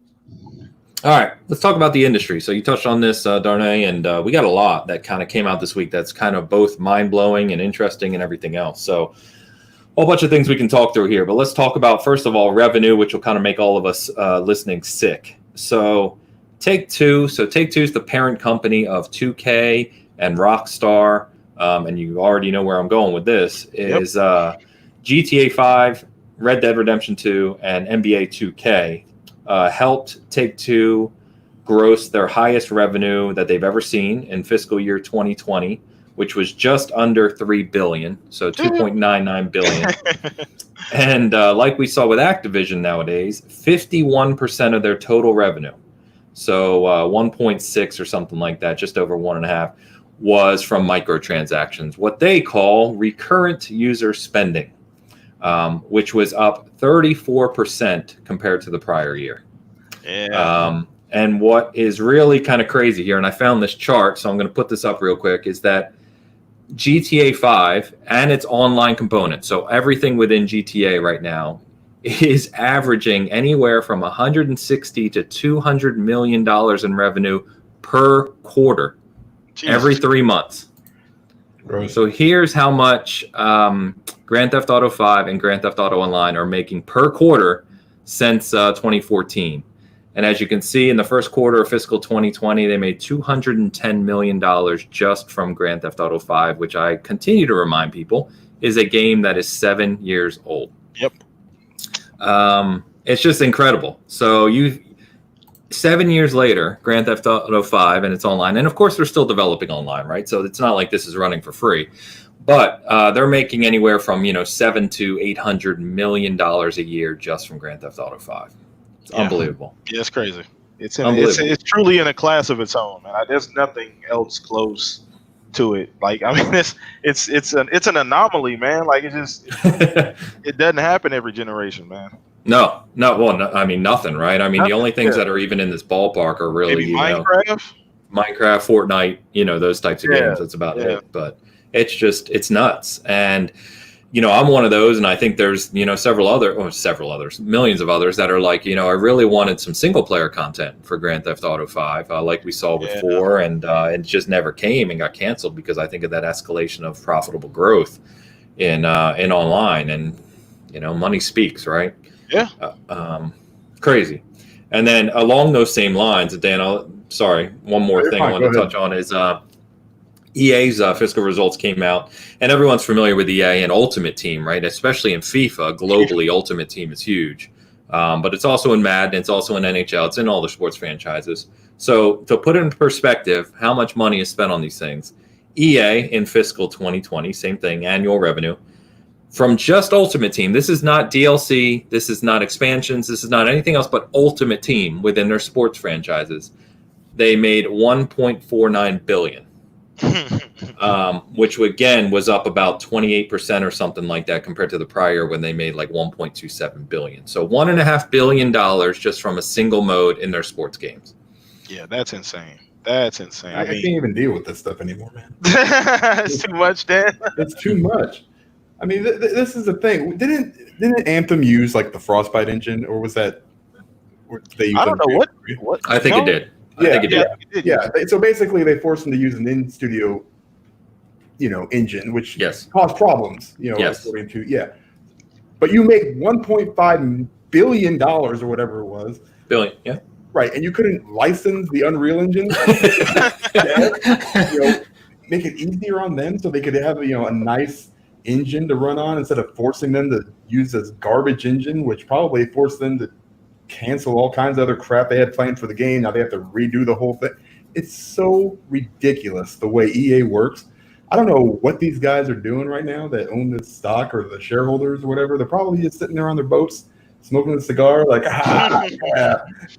All right, let's talk about the industry. So you touched on this, Darnay, and we got a lot that kind of came out this week that's kind of both mind-blowing and interesting and everything else. So whole bunch of things we can talk through here, but let's talk about, first of all, revenue, which will kind of make all of us listening sick. So Take-Two. So Take-Two is the parent company of 2K and Rockstar, and you already know where I'm going with this, is GTA 5, Red Dead Redemption 2, and NBA 2K helped Take-Two gross their highest revenue that they've ever seen in fiscal year 2020, which was just under $3 billion, so $2.99 billion. And like we saw with Activision nowadays, 51% of their total revenue, so 1.6 or something like that, just over 1.5, was from microtransactions, what they call recurrent user spending, which was up 34% compared to the prior year. Yeah. And what is really kind of crazy here, and I found this chart, so I'm going to put this up real quick, is that GTA 5 and its online component, so everything within GTA right now, is averaging anywhere from $160 to $200 million in revenue per quarter, every 3 months. Right. So here's how much Grand Theft Auto 5 and Grand Theft Auto Online are making per quarter since 2014. And as you can see, in the first quarter of fiscal 2020, they made $210 million just from Grand Theft Auto 5, which I continue to remind people is a game that is 7 years old. Yep. It's just incredible. So 7 years later, Grand Theft Auto 5, and it's online. And of course, they're still developing online, right? So it's not like this is running for free. But they're making anywhere from $700 to $800 million a year just from Grand Theft Auto 5. It's unbelievable. Yeah, it's crazy. It's truly in a class of its own, man. There's nothing else close to it. Like, I mean, it's an anomaly, man. Like, it doesn't happen every generation, man. No. I mean, nothing, right? I mean, the only things that are even in this ballpark are really maybe Minecraft, Fortnite, those types of games. That's about it. But it's nuts. And I'm one of those, and I think there's several others, millions of others that are like, I really wanted some single player content for Grand Theft Auto 5, like we saw with 4, and it just never came and got canceled because I think of that escalation of profitable growth in online, and money speaks, right? Yeah. Crazy. And then along those same lines, Dan, one more thing I want to touch on is EA's fiscal results came out, and everyone's familiar with EA and Ultimate Team, right? Especially in FIFA, globally, Ultimate Team is huge. But it's also in Madden, it's also in NHL, it's in all the sports franchises. So to put it in perspective, how much money is spent on these things, EA in fiscal 2020, same thing, annual revenue, from just Ultimate Team, this is not DLC, this is not expansions, this is not anything else but Ultimate Team within their sports franchises, they made $1.49 billion. Which again was up about 28% or something like that compared to the prior when they made like $1.27 billion. So $1.5 billion just from a single mode in their sports games. Yeah, that's insane. I can't even deal with this stuff anymore, man. It's too much, Dan. It's too much. I mean, this is the thing. Didn't Anthem use like the Frostbite engine, or was that? I don't know what. I think it did. Yeah. So basically, they forced them to use an in-studio engine, which Yes. caused problems, Yes. according to, But you make $1.5 billion or whatever it was. Billion, yeah. Right, and you couldn't license the Unreal Engine, make it easier on them so they could have a nice engine to run on instead of forcing them to use this garbage engine, which probably forced them to cancel all kinds of other crap they had planned for the game. Now they have to redo the whole thing. It's so ridiculous the way EA works. I don't know what these guys are doing right now that own this stock or the shareholders or whatever. They're probably just sitting there on their boats smoking a cigar like, yeah.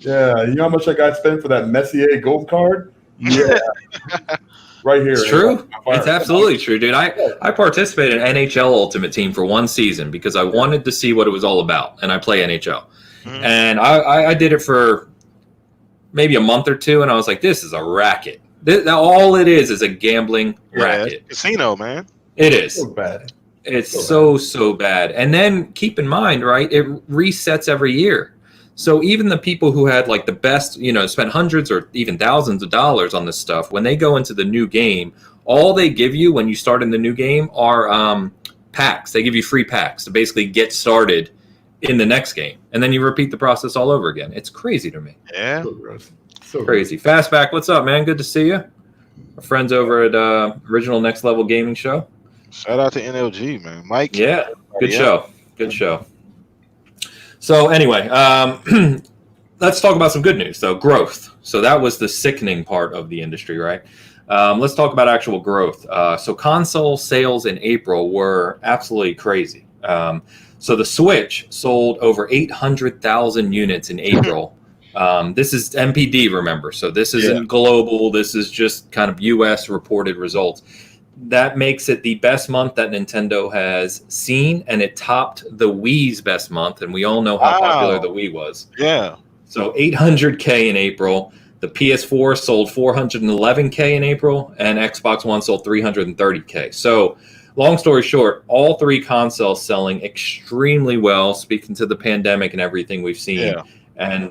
You know how much that guy spent for that Messier gold card? Yeah. Right here. It's true. It's absolutely true, dude. I participated in NHL Ultimate Team for one season because I wanted to see what it was all about, and I play NHL. Mm-hmm. And I did it for maybe a month or two, and I was like, this is a racket. All it is a gambling racket. Casino, man. It is. So bad. It's so bad. And then keep in mind, right, it resets every year. So even the people who had like the best, spent hundreds or even thousands of dollars on this stuff, when they go into the new game, all they give you when you start in the new game are packs. They give you free packs to basically get started in the next game. And then you repeat the process all over again. It's crazy to me. Yeah. So crazy. Fastback, what's up, man? Good to see you. Our friends over at Original Next Level Gaming Show. Shout out to NLG, man. Mike. Yeah. Good show. Good show. So anyway, let's talk about some good news, though. Growth. So that was the sickening part of the industry, right? Let's talk about actual growth. So console sales in April were absolutely crazy. So the Switch sold over 800,000 units in April. This is MPD, remember. So this isn't global. This is just kind of U.S. reported results. That makes it the best month that Nintendo has seen, and it topped the Wii's best month, and we all know how popular the Wii was. Yeah. So 800K in April. The PS4 sold 411K in April, and Xbox One sold 330K. So long story short, all three consoles selling extremely well, speaking to the pandemic and everything we've seen. Yeah. And,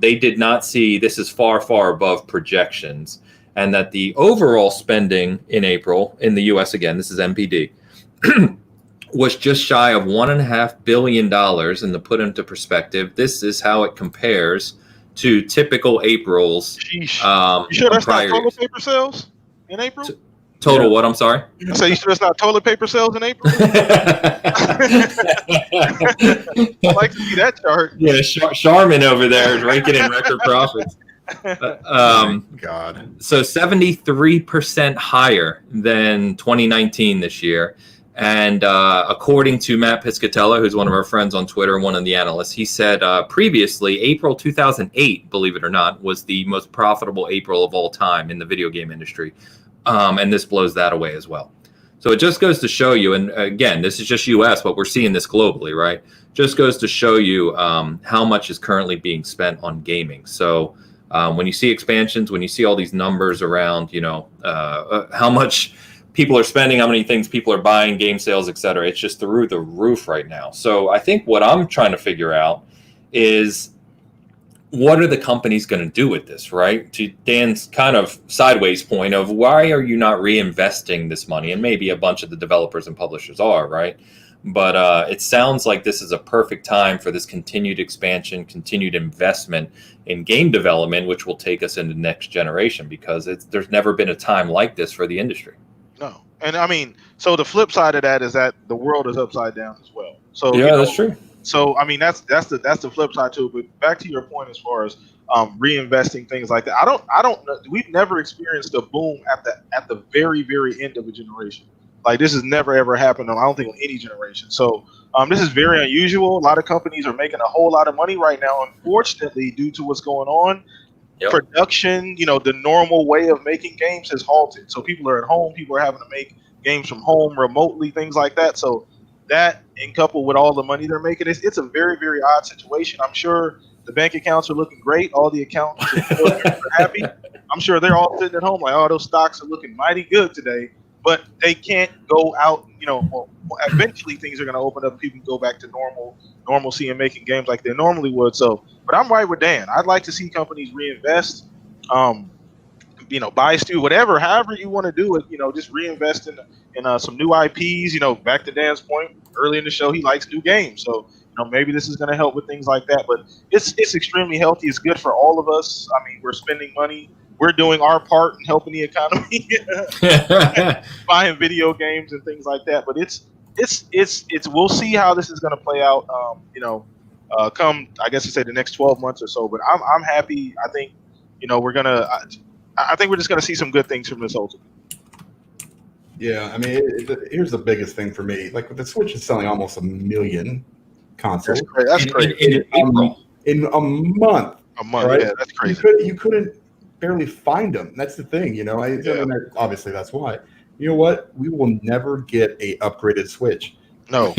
they did not see, this is far, far above projections. And that the overall spending in April in the U.S., again, this is MPD, was just shy of $1.5 billion. And to put into perspective, this is how it compares to typical April's. You sure that's not toilet paper sales in April? Total what? I'm sorry? I say you sure it's not toilet paper sales in April? I'd like to see that chart. Yeah, Charmin over there is raking in record profits. God. So 73% higher than 2019 this year. And according to Matt Piscatella, who's one of our friends on Twitter, one of the analysts, he said previously, April 2008, believe it or not, was the most profitable April of all time in the video game industry. And this blows that away as well. So it just goes to show you, and again, this is just US, but we're seeing this globally, right? Just goes to show you how much is currently being spent on gaming. So when you see expansions, when you see all these numbers around, how much people are spending, how many things people are buying, game sales, et cetera, it's just through the roof right now. So I think what I'm trying to figure out is what are the companies going to do with this, right? To Dan's kind of sideways point of why are you not reinvesting this money? And maybe a bunch of the developers and publishers are, right? But it sounds like this is a perfect time for this continued expansion, continued investment in game development, which will take us into the next generation because there's never been a time like this for the industry. No. And I mean, so the flip side of that is that the world is upside down as well. So yeah, that's true. So I mean, that's the flip side too. But back to your point as far as reinvesting things like that, I don't know. We've never experienced a boom at the very, very end of a generation. Like this has never ever happened on, I don't think, on any generation. So this is very unusual. A lot of companies are making a whole lot of money right now, unfortunately, due to what's going on. Yep. Production, the normal way of making games has halted. So people are at home. People are having to make games from home remotely, things like that. So that, and coupled with all the money they're making, it's a very, very odd situation. I'm sure the bank accounts are looking great. All the accountants are happy. I'm sure they're all sitting at home like, oh, those stocks are looking mighty good today. But they can't go out, well, eventually things are going to open up. People can go back to normalcy and making games like they normally would. So, but I'm right with Dan. I'd like to see companies reinvest. buy Stu, whatever, however you want to do it, just reinvest in some new IPs. Back to Dan's point early in the show, he likes new games, so maybe this is going to help with things like that. But it's extremely healthy. It's good for all of us. I mean, we're spending money, we're doing our part in helping the economy, buying video games and things like that. But it's we'll see how this is going to play out. Come, I guess you say the next 12 months or so. But I'm happy. I think we're gonna. I think we're just going to see some good things from this ultimate. Yeah, I mean, here's the biggest thing for me. Like, the Switch is selling almost 1 million consoles. That's crazy. In April. In a month. Right? Yeah, that's crazy. You couldn't barely find them. That's the thing, obviously, that's why. You know what? We will never get a upgraded Switch. No.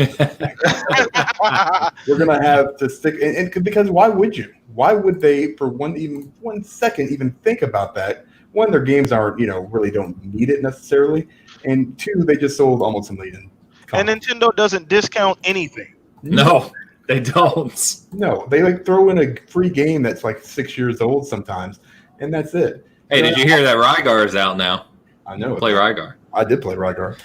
We're going to have to stick. And because why would you? Why would they, for one second, even think about that? One, their games aren't, really don't need it necessarily. And two, they just sold almost 1 million consoles. And Nintendo doesn't discount anything. No, they don't. No, they throw in a free game that's 6 years old sometimes, and that's it. Hey, did you hear that Rygar is out now? I know. Play Rygar. I did play Rygar.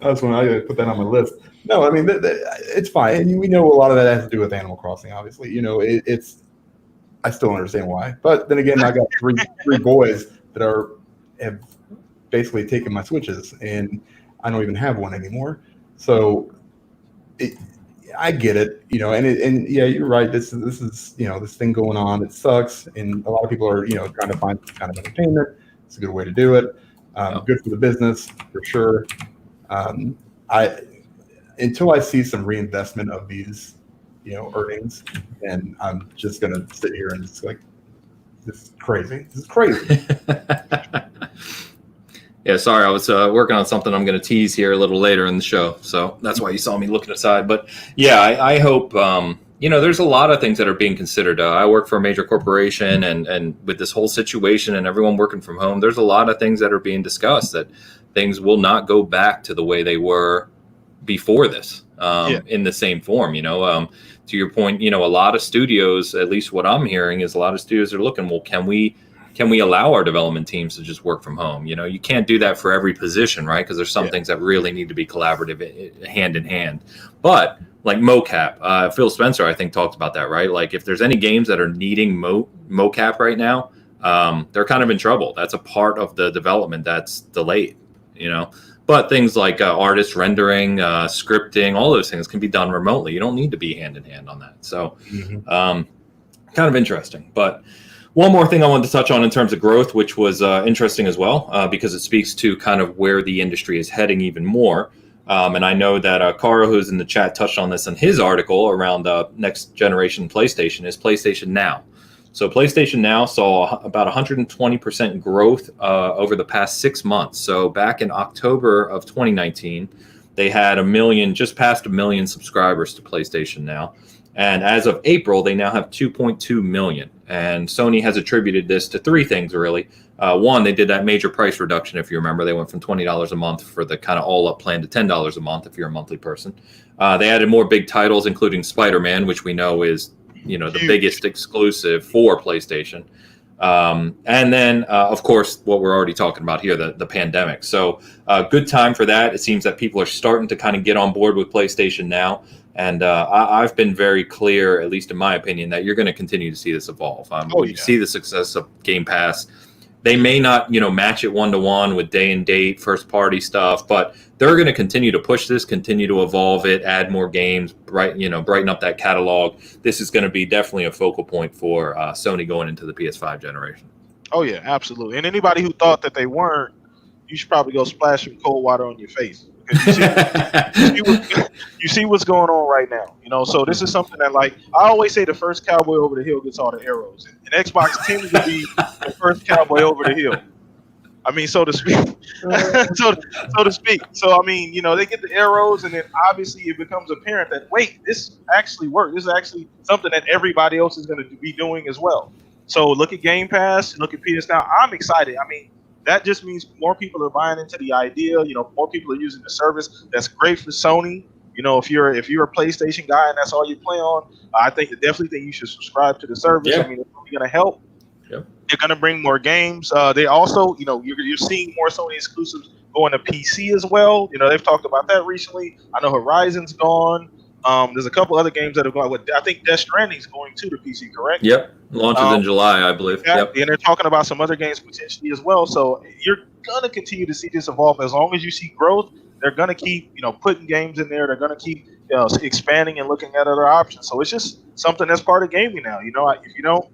That's when I put that on my list. No, I mean, it's fine. And we know a lot of that has to do with Animal Crossing, obviously. It's I still don't understand why. But then again, I got three boys that have basically taken my Switches, and I don't even have one anymore. So I get it, and yeah, you're right. This is this thing going on. It sucks, and a lot of people are trying to find some kind of entertainment. It's a good way to do it. Good for the business for sure. Until I see some reinvestment of these earnings, and I'm just gonna sit here and just this is crazy. This is crazy. Yeah, sorry, I was working on something I'm going to tease here a little later in the show, so that's why you saw me looking aside. But yeah, I hope there's a lot of things that are being considered. I work for a major corporation, and with this whole situation and everyone working from home, there's a lot of things that are being discussed, that things will not go back to the way they were before this in the same form. To your point, a lot of studios, at least what I'm hearing, is a lot of studios are looking, well, can we allow our development teams to just work from home? You can't do that for every position, right? Because there's some things that really need to be collaborative, hand in hand. But like mocap, Phil Spencer, I think, talked about that, right? Like, if there's any games that are needing mocap right now, they're kind of in trouble. That's a part of the development that's delayed, But things like artist rendering, scripting, all those things can be done remotely. You don't need to be hand in hand on that. So kind of interesting. But one more thing I wanted to touch on in terms of growth, which was interesting as well, because it speaks to kind of where the industry is heading even more. And I know that Carl, who's in the chat, touched on this in his article around next generation PlayStation, is PlayStation Now. So PlayStation Now saw about 120% growth over the past 6 months. So back in October of 2019, they had just past 1 million subscribers to PlayStation Now. And as of April, they now have 2.2 million. And Sony has attributed this to three things, really. One, they did that major price reduction, if you remember. They went from $20 a month for the kind of all-up plan to $10 a month if you're a monthly person. They added more big titles, including Spider-Man, which we know is the biggest exclusive for PlayStation. And then, of course, what we're already talking about here, the pandemic. So good time for that. It seems that people are starting to kind of get on board with PlayStation Now. And I've been very clear, at least in my opinion, that you're going to continue to see this evolve. You see the success of Game Pass. They may not, match it 1-to-1 with day and date, first party stuff, but they're going to continue to push this, continue to evolve it, add more games, brighten up that catalog. This is going to be definitely a focal point for Sony going into the PS5 generation. Oh yeah, absolutely. And anybody who thought that they weren't, you should probably go splash some cold water on your face. You see what's going on right now, so this is something that, like, I always say, the first cowboy over the hill gets all the arrows, and Xbox tends to be the first cowboy over the hill. I mean, so to speak. so to speak. So I mean, they get the arrows, and then obviously it becomes apparent that, wait, this actually worked. This is actually something that everybody else is going to be doing as well. So look at Game Pass, look at PS Now. I'm excited. I mean, that just means more people are buying into the idea. More people are using the service. That's great for Sony. If you're a PlayStation guy and that's all you play on, I definitely think you should subscribe to the service. Yeah. I mean, it's only going to help. Yep. They're going to bring more games. They also, you're seeing more Sony exclusives going to PC as well. They've talked about that recently. I know Horizon's gone. There's a couple other games that are going. I think Death Stranding's going to the PC, correct? Yep, launches in July, I believe. Yep. And they're talking about some other games potentially as well. So you're going to continue to see this evolve. As long as you see growth, they're going to keep, putting games in there. They're going to keep expanding and looking at other options. So it's just something that's part of gaming now. If you don't,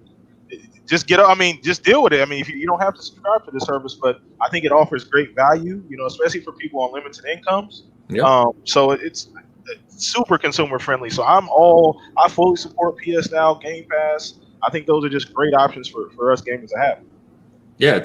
just just deal with it. If you don't have to subscribe to the service, but I think it offers great value, especially for people on limited incomes. Yep. So it's super consumer friendly. So I fully support PS Now, Game Pass. I think those are just great options for us gamers to have. Yeah,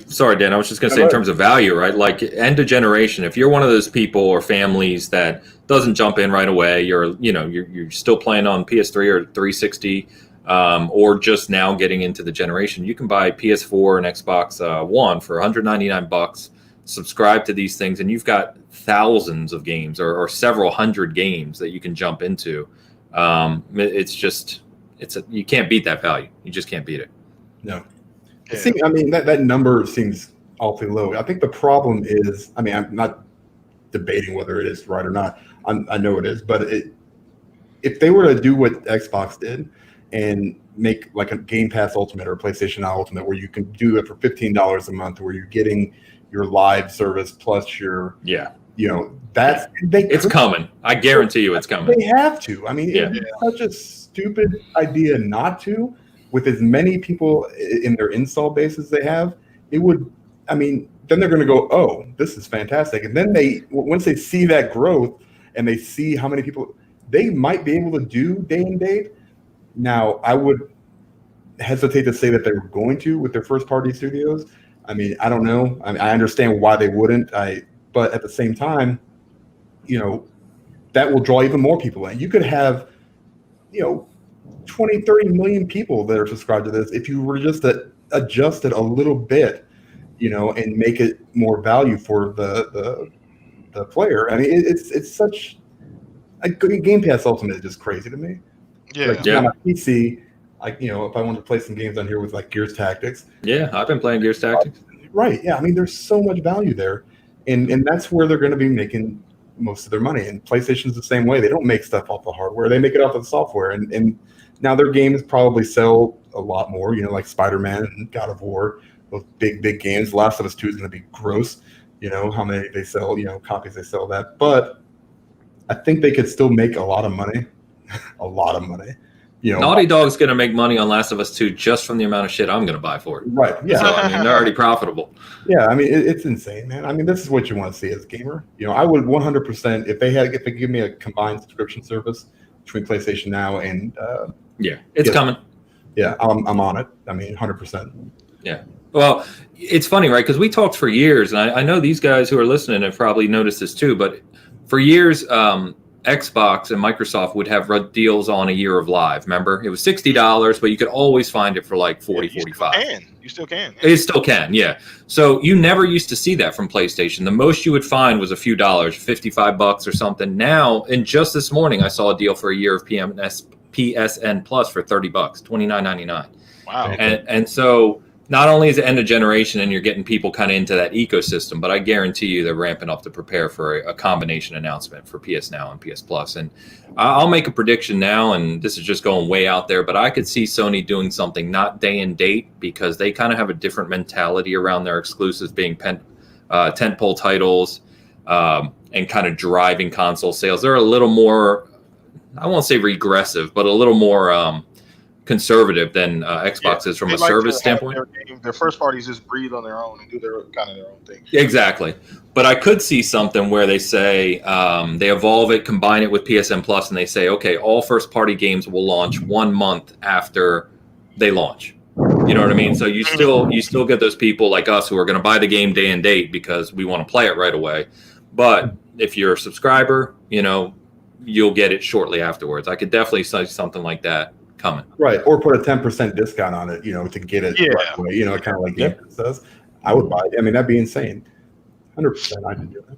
sorry, Dan. I was just going to say in terms of value, right? Like end of generation. If you're one of those people or families that doesn't jump in right away, you're still playing on PS3 or 360, or just now getting into the generation, you can buy PS4 and Xbox One for $199. Subscribe to these things, and you've got thousands of games or several hundred games that you can jump into. You can't beat that value. You just can't beat it. No. Yeah. That number seems awfully low. I think the problem is, I'm not debating whether it is right or not. I know it is, but if they were to do what Xbox did and make like a Game Pass Ultimate or a PlayStation Now Ultimate, where you can do it for $15 a month, where you're getting your live service plus your it's coming. I guarantee you, it's coming. They have to. It's such a stupid idea not to. With as many people in their install base as they have, it would. Then they're going to go, oh, this is fantastic, and then once they see that growth and they see how many people they might be able to do day and date. Now, I would hesitate to say that they were going to with their first party studios. I don't know. I understand why they wouldn't. But at the same time, that will draw even more people in. You could have, 20, 30 million people that are subscribed to this if you were just to adjust it a little bit, and make it more value for the player. It's such a Game Pass Ultimate is just crazy to me. Yeah. On a PC, if I wanted to play some games on here with like Gears Tactics. Yeah, I've been playing Gears Tactics. Right. Yeah. There's so much value there, and that's where they're going to be making most of their money. And PlayStation's the same way. They don't make stuff off the hardware; they make it off of the software. And now their games probably sell a lot more. Like Spider-Man and God of War, those big games. Last of Us 2 is going to be gross. How many they sell. Copies they sell that. But I think they could still make a lot of money. A lot of money. Naughty Dog's going to make money on Last of Us 2 just from the amount of shit I'm going to buy for it. Right. Yeah. So, they're already profitable. Yeah. It's insane, man. This is what you want to see as a gamer. I would 100% if they give me a combined subscription service between PlayStation Now and it's coming. Yeah, I'm on it. 100%. Yeah. Well, it's funny, right? Because we talked for years, and I know these guys who are listening have probably noticed this too. But for years, Xbox and Microsoft would have deals on a year of live. Remember, it was $60, but you could always find it for like 40, 45. You still can. Yeah. It still can, yeah. So you never used to see that from PlayStation. The most you would find was a few dollars, $55 or something. Now, and just this morning, I saw a deal for a year of PSN Plus for $30, $29.99. Wow. And so not only is it end of generation and you're getting people kind of into that ecosystem, but I guarantee you they're ramping up to prepare for a combination announcement for PS Now and PS Plus. And I'll make a prediction now, and this is just going way out there, but I could see Sony doing something not day and date, because they kind of have a different mentality around their exclusives being tentpole titles and kind of driving console sales. They're a little more, I won't say regressive, but a little more conservative than Xbox is from a service standpoint. Their first parties just breathe on their own and do their own thing. Exactly. But I could see something where they say they evolve it, combine it with PSN Plus, and they say, okay, all first party games will launch 1 month after they launch. You know what I mean? So you still get those people like us who are going to buy the game day and date because we want to play it right away. But if you're a subscriber, you'll get it shortly afterwards. I could definitely see something like that coming. Right. Or put a 10% discount on it, to get it right away. Kind of like Game Pass says. I would buy it. That'd be insane. 100% I'd do that.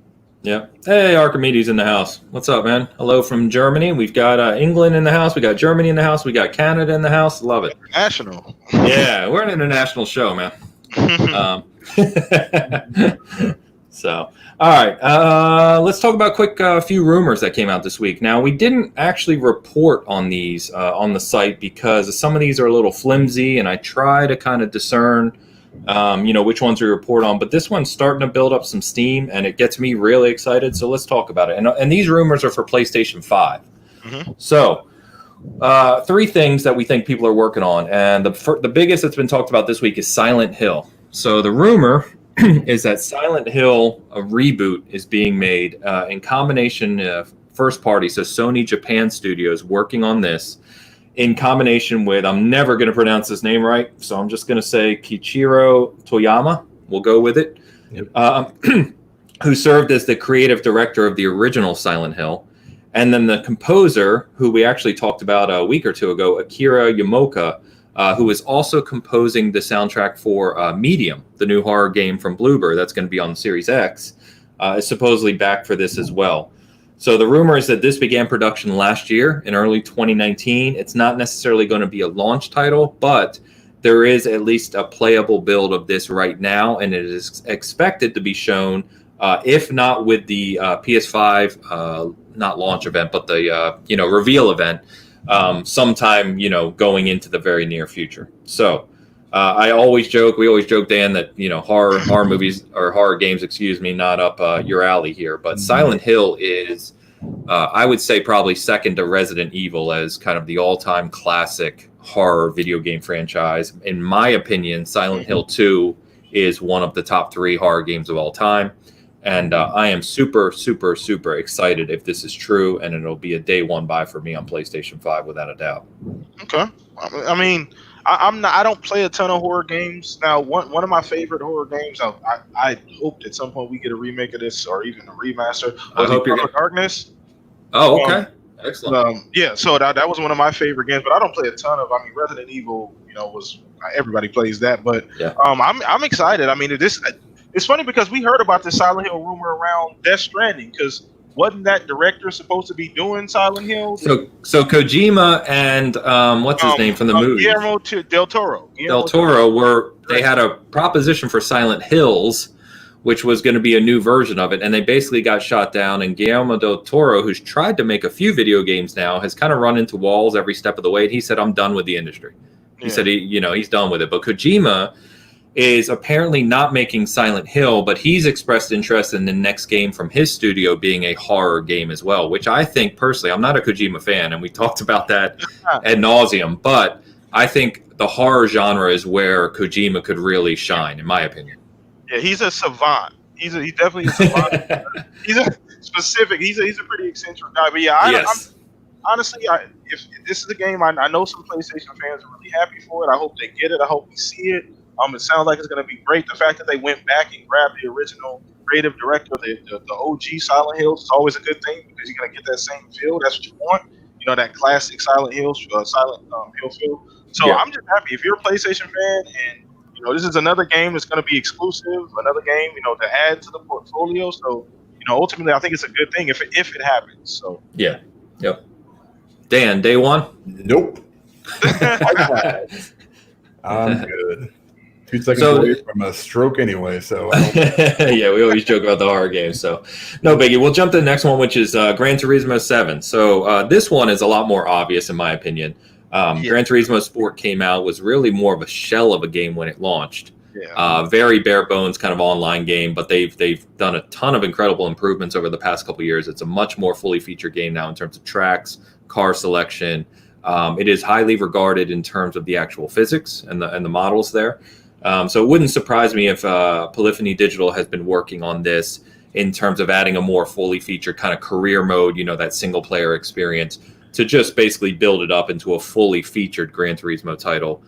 Yeah. Hey, Archimedes in the house. What's up, man? Hello from Germany. We've got England in the house. We got Germany in the house. We got Canada in the house. Love it. International. Yeah, we're an international show, man. So, all right. Let's talk about a few rumors that came out this week. Now, we didn't actually report on these on the site because some of these are a little flimsy, and I try to kind of discern which ones we report on, but this one's starting to build up some steam and it gets me really excited. So let's talk about it. And these rumors are for PlayStation 5. Mm-hmm. So 3 things that we think people are working on. And the biggest that's been talked about this week is Silent Hill. So the rumor is that Silent Hill, a reboot, is being made in combination first party. So Sony Japan Studios working on this. In combination with, I'm never going to pronounce his name right, so I'm just going to say Kiichiro Toyama. We'll go with it. Yep. Who served as the creative director of the original Silent Hill. And then the composer, who we actually talked about a week or two ago, Akira Yamaoka, who is also composing the soundtrack for Medium, the new horror game from Bloober that's going to be on the Series X, is supposedly back for this as well. So the rumor is that this began production last year in early 2019. It's not necessarily going to be a launch title, but there is at least a playable build of this right now, and it is expected to be shown, if not with the PS5 not launch event, but the reveal event sometime going into the very near future. So we always joke, Dan, that horror movies or horror games, not up your alley here. But Silent Hill is, I would say, probably second to Resident Evil as kind of the all-time classic horror video game franchise. In my opinion, Silent Hill 2 is one of the top 3 horror games of all time. And I am super, super, super excited if this is true, and it'll be a day one buy for me on PlayStation 5 without a doubt. Okay. I mean, I don't play a ton of horror games. Now, one of my favorite horror games, I hope at some point we get a remake of this or even a remaster. I hope you're Darkness. Oh, okay. Excellent. Yeah, so that was one of my favorite games, but I don't play a ton of. Resident Evil, was everybody plays that, but yeah. I'm excited. It's funny because we heard about this Silent Hill rumor around Death Stranding, because wasn't that director supposed to be doing Silent Hill? So Kojima and what's his name from the movie? Guillermo del Toro. They had a proposition for Silent Hills, which was going to be a new version of it, and they basically got shot down. And Guillermo del Toro, who's tried to make a few video games now, has kind of run into walls every step of the way. And he said, "I'm done with the industry." He said he's done with it. But Kojima is apparently not making Silent Hill, but he's expressed interest in the next game from his studio being a horror game as well, which I think personally, I'm not a Kojima fan, and we talked about that ad nauseum, but I think the horror genre is where Kojima could really shine, in my opinion. Yeah, he's a savant. He's definitely a savant. He's a pretty eccentric guy, but yeah, honestly, if this is a game, I know some PlayStation fans are really happy for it. I hope they get it. I hope we see it. It sounds like it's going to be great. The fact that they went back and grabbed the original creative director, the OG Silent Hills, is always a good thing because you're going to get that same feel. That's what you want. That classic Silent Hill feel. So yeah. I'm just happy. If you're a PlayStation fan and this is another game that's going to be exclusive, another game to add to the portfolio. So ultimately, I think it's a good thing if it happens. So yeah, yep. Dan, day one? Nope. I'm good. 2 seconds away from a stroke anyway, so yeah, we always joke about the horror games, so no biggie. We'll jump to the next one, which is Gran Turismo 7. So this one is a lot more obvious in my opinion. Gran Turismo Sport came out, was really more of a shell of a game when it launched. Very bare bones kind of online game, but they've done a ton of incredible improvements over the past couple of years. It's a much more fully featured game now in terms of tracks, car selection. It is highly regarded in terms of the actual physics and the models there. So it wouldn't surprise me if Polyphony Digital has been working on this in terms of adding a more fully featured kind of career mode, that single player experience, to just basically build it up into a fully featured Gran Turismo title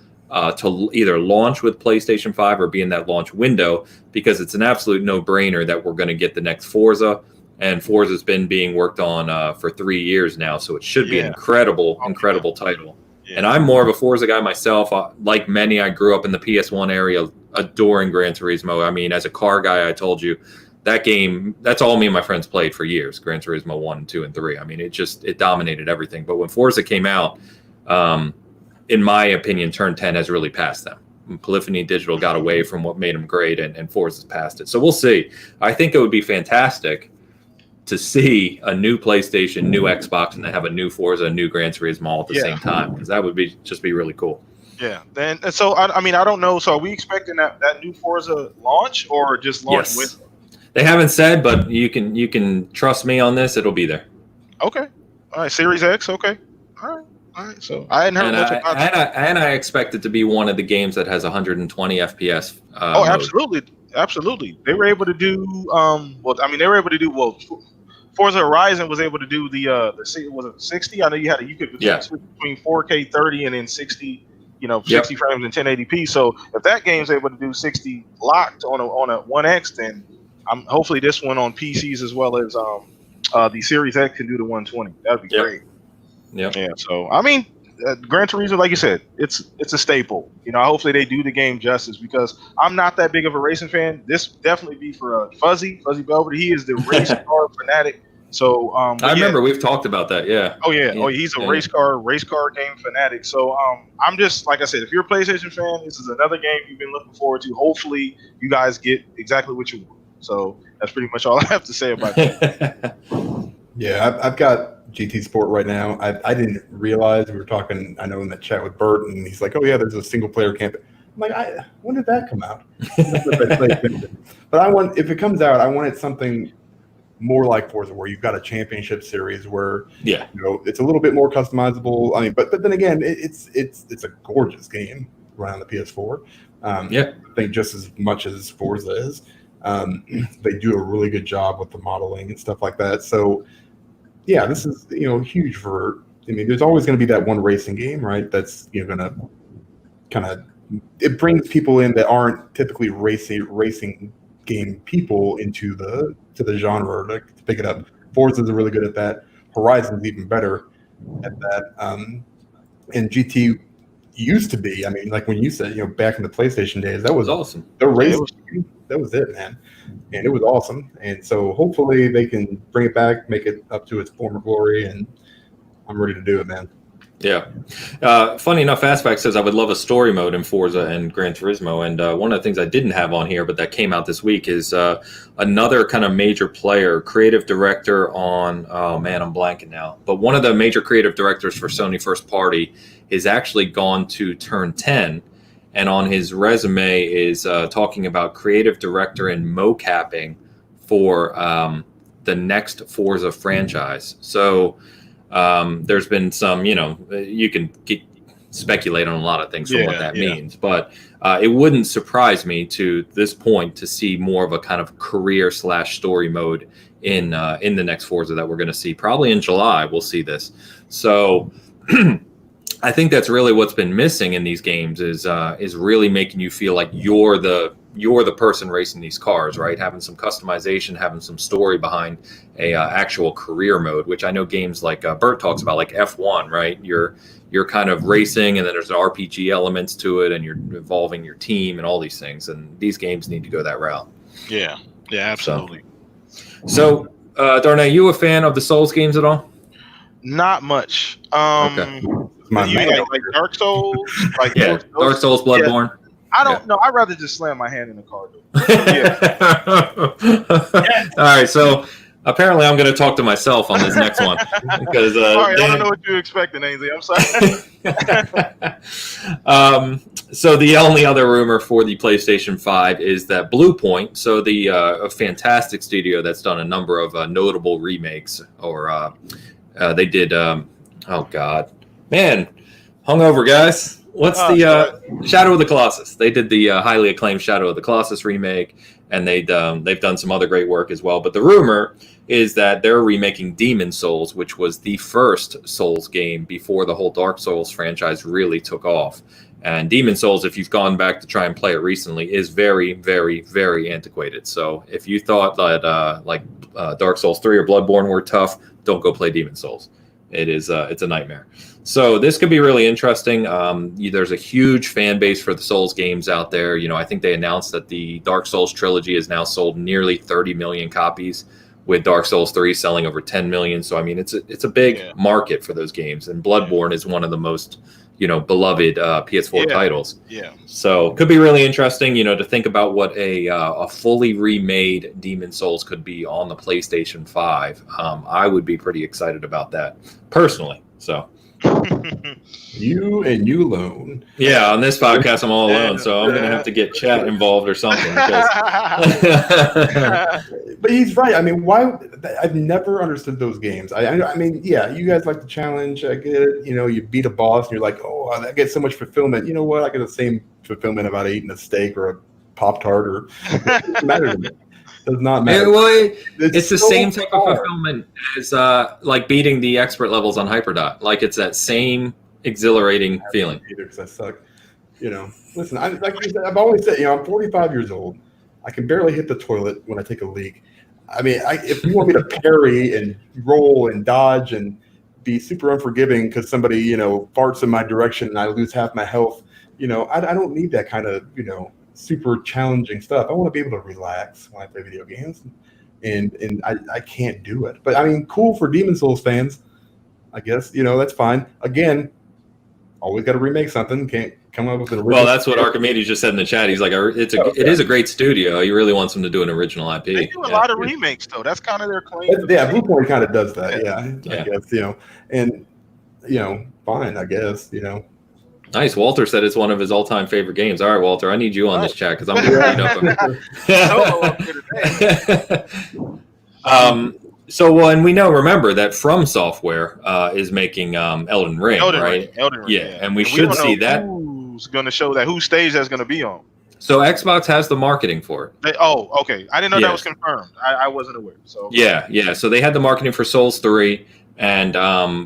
to either launch with PlayStation 5 or be in that launch window, because it's an absolute no-brainer that we're going to get the next Forza. And Forza's been being worked on for 3 years now, so it should be an incredible title. Yeah. And I'm more of a Forza guy myself. Like many, I grew up in the PS1 area adoring Gran Turismo. As a car guy, I told you, that game, that's all me and my friends played for years. Gran Turismo 1, 2, and 3. I mean, it dominated everything. But when Forza came out, in my opinion, Turn 10 has really passed them. Polyphony Digital got away from what made them great, and Forza's passed it. So we'll see. I think it would be fantastic to see a new PlayStation, new Xbox, and then have a new Forza, a new Gran Turismo all at the same time, because that would just be really cool. Yeah. Then so I mean, I don't know. So are we expecting that new Forza launch or just launch with it? They haven't said, but you can trust me on this. It'll be there. Okay. All right. Series X. Okay. All right. So I hadn't heard much about it. And I expect it to be one of the games that has 120 FPS. Oh, absolutely. They were able to do. Forza Horizon was able to do was it 60? I know you could switch between 4K 30 and then 60. 60 frames in 1080p. So if that game's able to do 60 locked on a 1X, then hopefully this one on PCs as well as the Series X can do the 120. That'd be great. Yeah. So I mean, Gran Turismo, like you said, it's a staple. Hopefully they do the game justice, because I'm not that big of a racing fan. This definitely be for Fuzzy Velvet. He is the race car fanatic. So I remember we've talked about that. Yeah. Oh yeah. He's a race car game fanatic. So I'm just, like I said, if you're a PlayStation fan, this is another game you've been looking forward to. Hopefully you guys get exactly what you want. So that's pretty much all I have to say about that. Yeah, I've got GT Sport right now. I didn't realize, we were talking, I know, in the chat with Bert, and he's like, oh yeah, there's a single player campaign. I'm like, when did that come out? But if it comes out, I wanted something more like Forza, where you've got a championship series where it's a little bit more customizable. I mean, but then again, it's a gorgeous game running on the PS4. I think just as much as Forza is. They do a really good job with the modeling and stuff like that. So yeah, this is huge for. I mean, there's always going to be that one racing game, right? That's going to kind of, it brings people in that aren't typically racing game people into the genre to pick it up. Forza is really good at that. Horizon's even better at that. And GT used to be. I mean, like when you said, back in the PlayStation days, that was awesome. The race, that was it, man, and it was awesome. And so hopefully they can bring it back, make it up to its former glory, and I'm ready to do it, man. Yeah. Funny enough, Fastback says I would love a story mode in Forza and Gran Turismo. And one of the things I didn't have on here, but that came out this week, is another kind of major player, creative director on, oh man, I'm blanking now. But one of the major creative directors for Sony First Party is actually gone to Turn 10. And on his resume is talking about creative director and mocapping for the next Forza franchise. So there's been some, you can speculate on a lot of things from what that means, but it wouldn't surprise me to this point to see more of a kind of career / story mode in the next Forza that we're going to see. Probably in July, we'll see this. So I think that's really what's been missing in these games is really making you feel like you're the person racing these cars, right? Having some customization, having some story behind a actual career mode, which I know games like Bert talks about, like F1, right? You're kind of racing, and then there's RPG elements to it, and you're evolving your team and all these things. And these games need to go that route. Yeah, absolutely. So Darnay, you a fan of the Souls games at all? Not much. Okay. Like Dark Souls, Dark Souls, Bloodborne. I don't know. I'd rather just slam my hand in the car. All right, so apparently I'm going to talk to myself on this next one because I don't know what you expected, Ainsley. I'm sorry. So the only other rumor for the PlayStation 5 is that Blue Point, so the a fantastic studio that's done a number of notable remakes, or they did. Oh God. Man, hungover, guys. What's the Shadow of the Colossus? They did the highly acclaimed Shadow of the Colossus remake, and they've done some other great work as well. But the rumor is that they're remaking Demon Souls, which was the first Souls game before the whole Dark Souls franchise really took off. And Demon Souls, if you've gone back to try and play it recently, is very, very, very antiquated. So if you thought that Dark Souls 3 or Bloodborne were tough, don't go play Demon Souls. it's a nightmare. So this could be really interesting. There's a huge fan base for the Souls games out there. I think they announced that the Dark Souls trilogy has now sold nearly 30 million copies, with Dark Souls 3 selling over 10 million. So I mean, it's a big market for those games, and Bloodborne is one of the most beloved PS4 titles. Yeah. So could be really interesting, to think about what a fully remade Demon Souls could be on the PlayStation 5. I would be pretty excited about that personally. So you and you alone. Yeah, on this podcast I'm all alone, so I'm gonna have to get chat involved or something. Because... But he's right. I mean, why? I've never understood those games. I mean, yeah, you guys like the challenge. I get it. You beat a boss and you're like, oh, I get so much fulfillment. You know what? I get the same fulfillment about eating a steak or a Pop-Tart or it doesn't matter to me. Does not matter. It's the same type of fulfillment as like beating the expert levels on Hyperdot. Like it's that same exhilarating feeling. Either because I suck. Listen, I've always said, I'm 45 years old. I can barely hit the toilet when I take a leak. I mean, if you want me to parry and roll and dodge and be super unforgiving because somebody, farts in my direction and I lose half my health, I don't need that kind of, super challenging stuff. I want to be able to relax when I play video games, and I can't do it. But I mean, cool for Demon Souls fans, I guess. That's fine. Again, always got to remake something. Can't come up with an original. Well, that's what Archimedes just said in the chat. He's like, it is a great studio. He really wants them to do an original IP. They do a lot of remakes though. That's kind of their claim. Blue Point kind of does that. Yeah. I guess and fine. I guess Nice. Walter said it's one of his all-time favorite games. All right, Walter, I need you on this chat because I'm going to beat up. So, and we remember that From Software is making Elden Ring, right? Elden Ring, yeah, and we should see that. Who's going to show that? Whose stage that's going to be on? So Xbox has the marketing for it. Okay. I didn't know that was confirmed. I wasn't aware. So yeah. So they had the marketing for Souls 3. And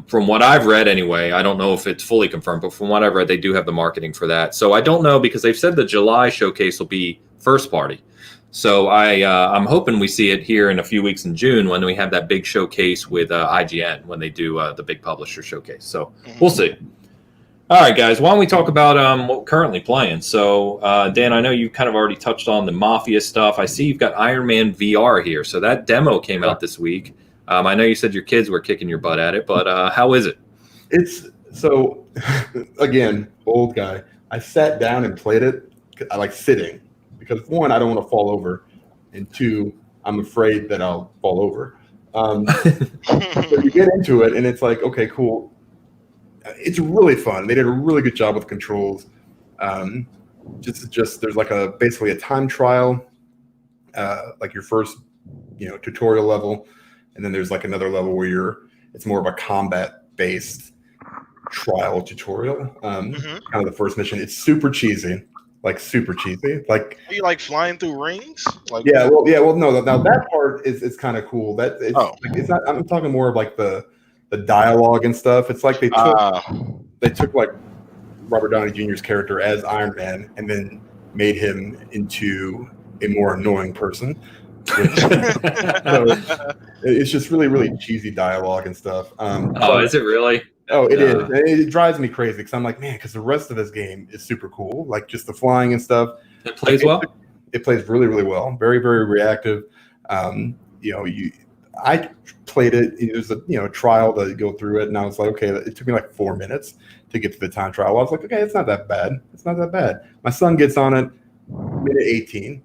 from what I've read anyway, I don't know if it's fully confirmed, but from what I've read, they do have the marketing for that. So I don't know because they've said the July showcase will be first party. So I'm hoping we see it here in a few weeks in June when we have that big showcase with IGN when they do the big publisher showcase. So we'll see. All right, guys, why don't we talk about what we're currently playing? So, Dan, I know you kind of already touched on the Mafia stuff. I see you've got Iron Man VR here. So that demo came out this week. I know you said your kids were kicking your butt at it, but how is it? It's so, again, old guy. I sat down and played it. I like sitting because, one, I don't want to fall over, and two, I'm afraid that I'll fall over. So you get into it, and it's like, okay, cool. It's really fun. They did a really good job with controls. Just there's like basically a time trial, like your first, tutorial level. And then there's like another level where it's more of a combat-based trial tutorial. Kind of the first mission. It's super cheesy, like super cheesy. Like, are you like flying through rings? Like, well, no. Now that part is kind of cool. It's not. I'm talking more of like the dialogue and stuff. It's like they took like Robert Downey Jr.'s character as Iron Man and then made him into a more annoying person. So it's just really, really cheesy dialogue and stuff. Is it really? Oh, it is. It drives me crazy because I'm like, man, because the rest of this game is super cool. Like just the flying and stuff. It plays well? It plays really, really well. Very, very reactive. I played it. It was a trial to go through it, and I was like, okay, it took me like 4 minutes to get to the time trial. I was like, okay, it's not that bad. It's not that bad. My son gets on it minute 18.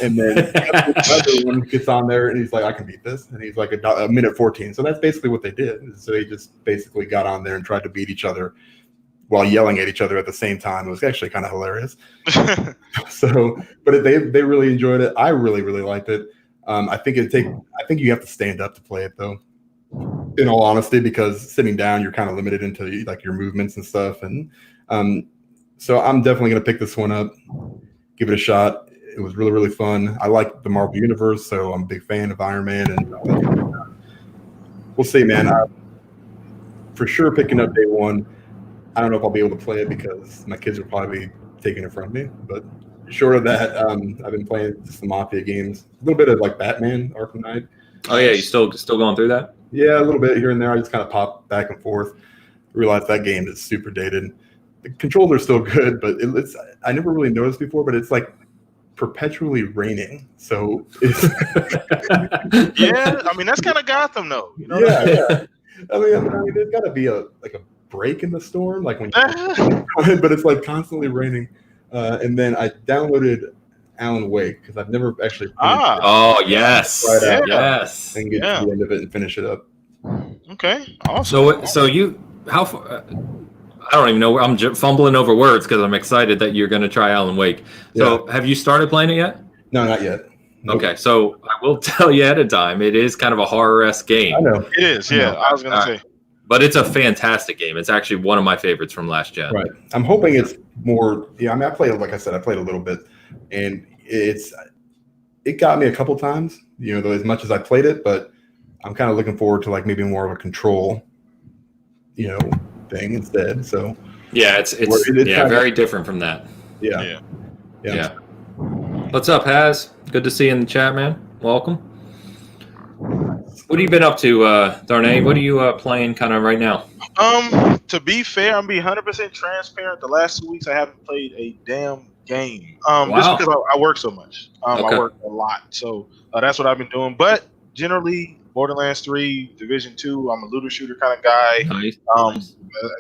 And then the other one gets on there and he's like, I can beat this. And he's like a minute 14. So that's basically what they did. So they just basically got on there and tried to beat each other while yelling at each other at the same time. It was actually kind of hilarious. But they really enjoyed it. I really, really liked it. I think you have to stand up to play it though, in all honesty, because sitting down, you're kind of limited into like your movements and stuff. And so I'm definitely going to pick this one up, give it a shot. It was really, really fun. I like the Marvel Universe, so I'm a big fan of Iron Man. And we'll see, man. For sure picking up day one. I don't know if I'll be able to play it because my kids will probably be taking it from me. But short of that, I've been playing just the Mafia games. A little bit of like Batman, Arkham Knight. Oh, yeah. You still going through that? Yeah, a little bit here and there. I just kind of pop back and forth. Realize that game is super dated. The controls are still good, but it's I never really noticed before, but it's like perpetually raining. So it's Yeah, I mean that's kind of Gotham though. You know? yeah. I mean, there's got to be a break in the storm, like when but it's like constantly raining. And then I downloaded Alan Wake because I've never actually Ah. Oh yes, Right out. yes. and get to the end of it and finish it up. Okay, awesome. So you how far? I don't even know. I'm fumbling over words because I'm excited that you're going to try Alan Wake. So have you started playing it yet? No, not yet. Nope. Okay, so I will tell you ahead of time, it is kind of a horror-esque game. I know. It is, yeah. I was going to say. But it's a fantastic game. It's actually one of my favorites from last gen. Right. I'm hoping it's more. Yeah, I mean, like I said, I played a little bit, and it got me a couple times. Though as much as I played it, but I'm kind of looking forward to like maybe more of a control, thing instead. So yeah, it's very different from that. Yeah. What's up, Haz? Good to see you in the chat, man. Welcome. What have you been up to, Darnay? What are you playing kind of right now? To be fair, I'm being 100% transparent. The last 2 weeks, I haven't played a damn game. Just because I work so much. I work a lot, so that's what I've been doing. But generally, Borderlands 3, Division 2. I'm a looter shooter kind of guy. Nice.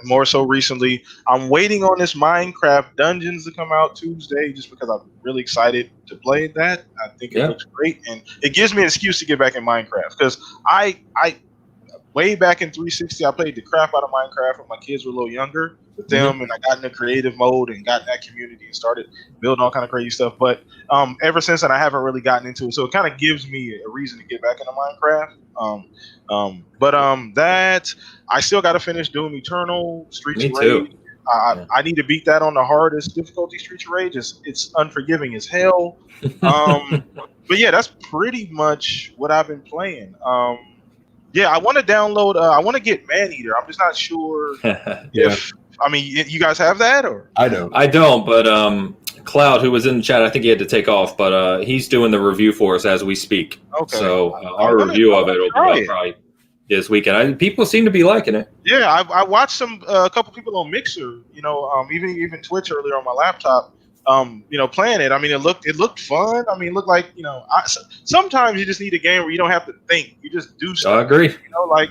More so recently, I'm waiting on this Minecraft Dungeons to come out Tuesday, just because I'm really excited to play that. I think it looks great, and it gives me an excuse to get back in Minecraft because I way back in 360, I played the crap out of Minecraft when my kids were a little younger with them, and I got into creative mode and got in that community and started building all kind of crazy stuff. But ever since then, I haven't really gotten into it, so it kind of gives me a reason to get back into Minecraft. That I still got to finish Doom Eternal, Streets of Rage. I need to beat that on the hardest difficulty. Streets of Rage it's unforgiving as hell. But yeah, that's pretty much what I've been playing. Yeah, I want to download. I want to get Maneater. I'm just not sure if. I mean, you guys have that, or I don't. I don't, but Cloud, who was in the chat, I think he had to take off, but he's doing the review for us as we speak. Okay. So our review of it will be up probably this weekend. People seem to be liking it. Yeah, I watched a couple people on Mixer. Even Twitch earlier on my laptop. Playing it. I mean, it looked fun. I mean, it looked like sometimes you just need a game where you don't have to think. You just do stuff. I agree.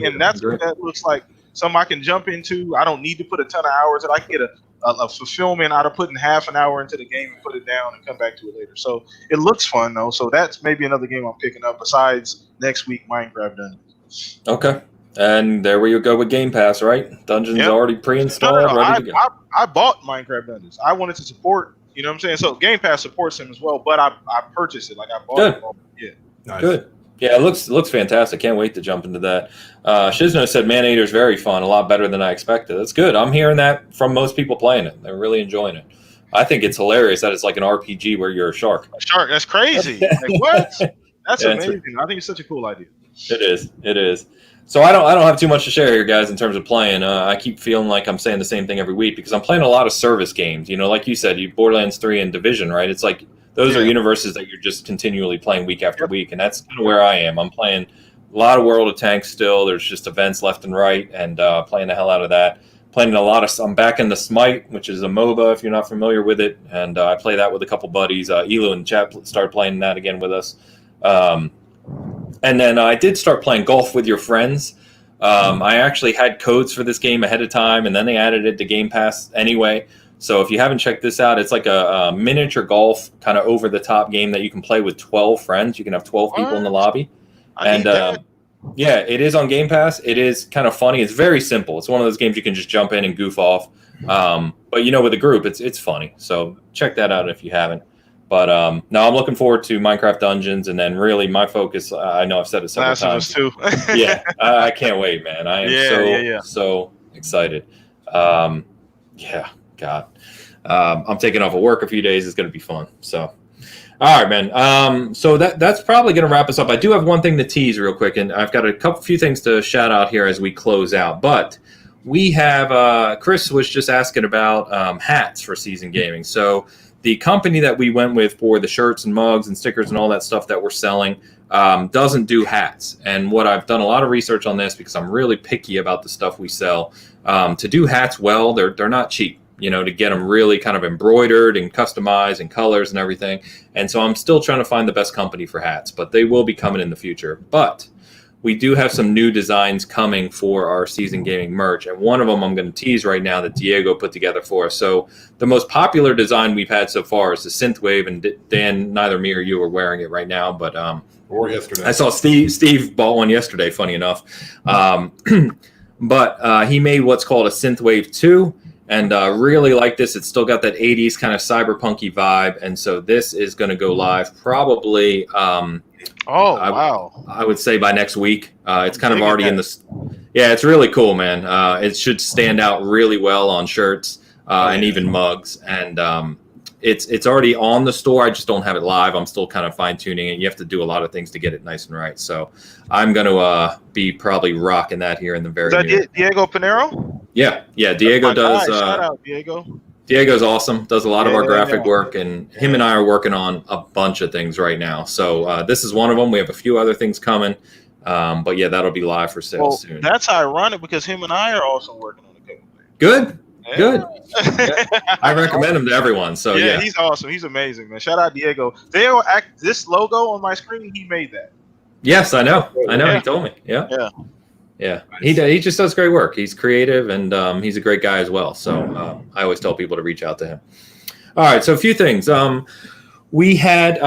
And that's what that looks like. Something I can jump into. I don't need to put a ton of hours, and I can get a fulfillment out of putting half an hour into the game and put it down and come back to it later. So it looks fun though. So that's maybe another game I'm picking up besides next week Minecraft Dungeons. Okay. And there we go with Game Pass, right? Dungeons already pre-installed, ready to go. I bought Minecraft Dungeons. I wanted to support. You know what I'm saying? So Game Pass supports him as well, but I purchased it. Like I bought it. Yeah. Nice. Good. Yeah, it looks fantastic. Can't wait to jump into that. Shizno said Maneater is very fun, a lot better than I expected. That's good. I'm hearing that from most people playing it. They're really enjoying it. I think it's hilarious that it's like an RPG where you're a shark. A shark? That's crazy. Like, what? That's amazing. I think it's such a cool idea. It is. So I don't have too much to share here, guys, in terms of playing. I keep feeling like I'm saying the same thing every week because I'm playing a lot of service games. Like you said, Borderlands 3 and Division, right? It's like those are universes that you're just continually playing week after week, and that's kind of where I am. I'm playing a lot of World of Tanks still. There's just events left and right, and playing the hell out of that. I'm back in the Smite, which is a MOBA, if you're not familiar with it, and I play that with a couple buddies. Elu and Chap started playing that again with us. And then I did start playing golf with your friends. I actually had codes for this game ahead of time, and then they added it to Game Pass anyway. So if you haven't checked this out, it's like a miniature golf kind of over-the-top game that you can play with 12 friends. You can have 12 people in the lobby. Yeah, it is on Game Pass. It is kind of funny. It's very simple. It's one of those games you can just jump in and goof off. But with a group, it's funny. So check that out if you haven't. But no, I'm looking forward to Minecraft Dungeons, and then really my focus. I know I've said it several times. Too. Yeah, I can't wait, man. I am so excited. Yeah, God, I'm taking off of work a few days. It's going to be fun. So, all right, man. So that's probably going to wrap us up. I do have one thing to tease real quick, and I've got a few things to shout out here as we close out. But we have Chris was just asking about hats for Season Gaming. So the company that we went with for the shirts and mugs and stickers and all that stuff that we're selling doesn't do hats. And what I've done a lot of research on this because I'm really picky about the stuff we sell. To do hats well, they're not cheap. To get them really kind of embroidered and customized and colors and everything. And so I'm still trying to find the best company for hats, but they will be coming in the future. But we do have some new designs coming for our Season Gaming merch. And one of them I'm going to tease right now that Diego put together for us. So the most popular design we've had so far is the Synthwave. And Dan, neither me or you are wearing it right now, but or yesterday. I saw Steve bought one yesterday, funny enough. But he made what's called a Synthwave 2. And really like this. It's still got that 80s kind of cyberpunky vibe. And so this is going to go live probably, wow. I would say by next week. It's kind of already in the... Yeah, it's really cool, man. It should stand out really well on shirts and even mugs. And it's already on the store. I just don't have it live. I'm still kind of fine-tuning it. You have to do a lot of things to get it nice and right. So I'm going to be probably rocking that here in the very near... Is that Diego Pinero? Yeah, Diego does. Shout out, Diego. Diego's awesome. Does a lot of our graphic work, and him and I are working on a bunch of things right now. So this is one of them. We have a few other things coming, but yeah, that'll be live for sale soon. That's ironic because him and I are also working on a couple things. Good. Yeah. I recommend him to everyone. So yeah, he's awesome. He's amazing, man. Shout out Diego. This logo on my screen, he made that. Yes, I know. He told me. Yeah. He just does great work. He's creative and he's a great guy as well. So I always tell people to reach out to him. All right. So a few things. We had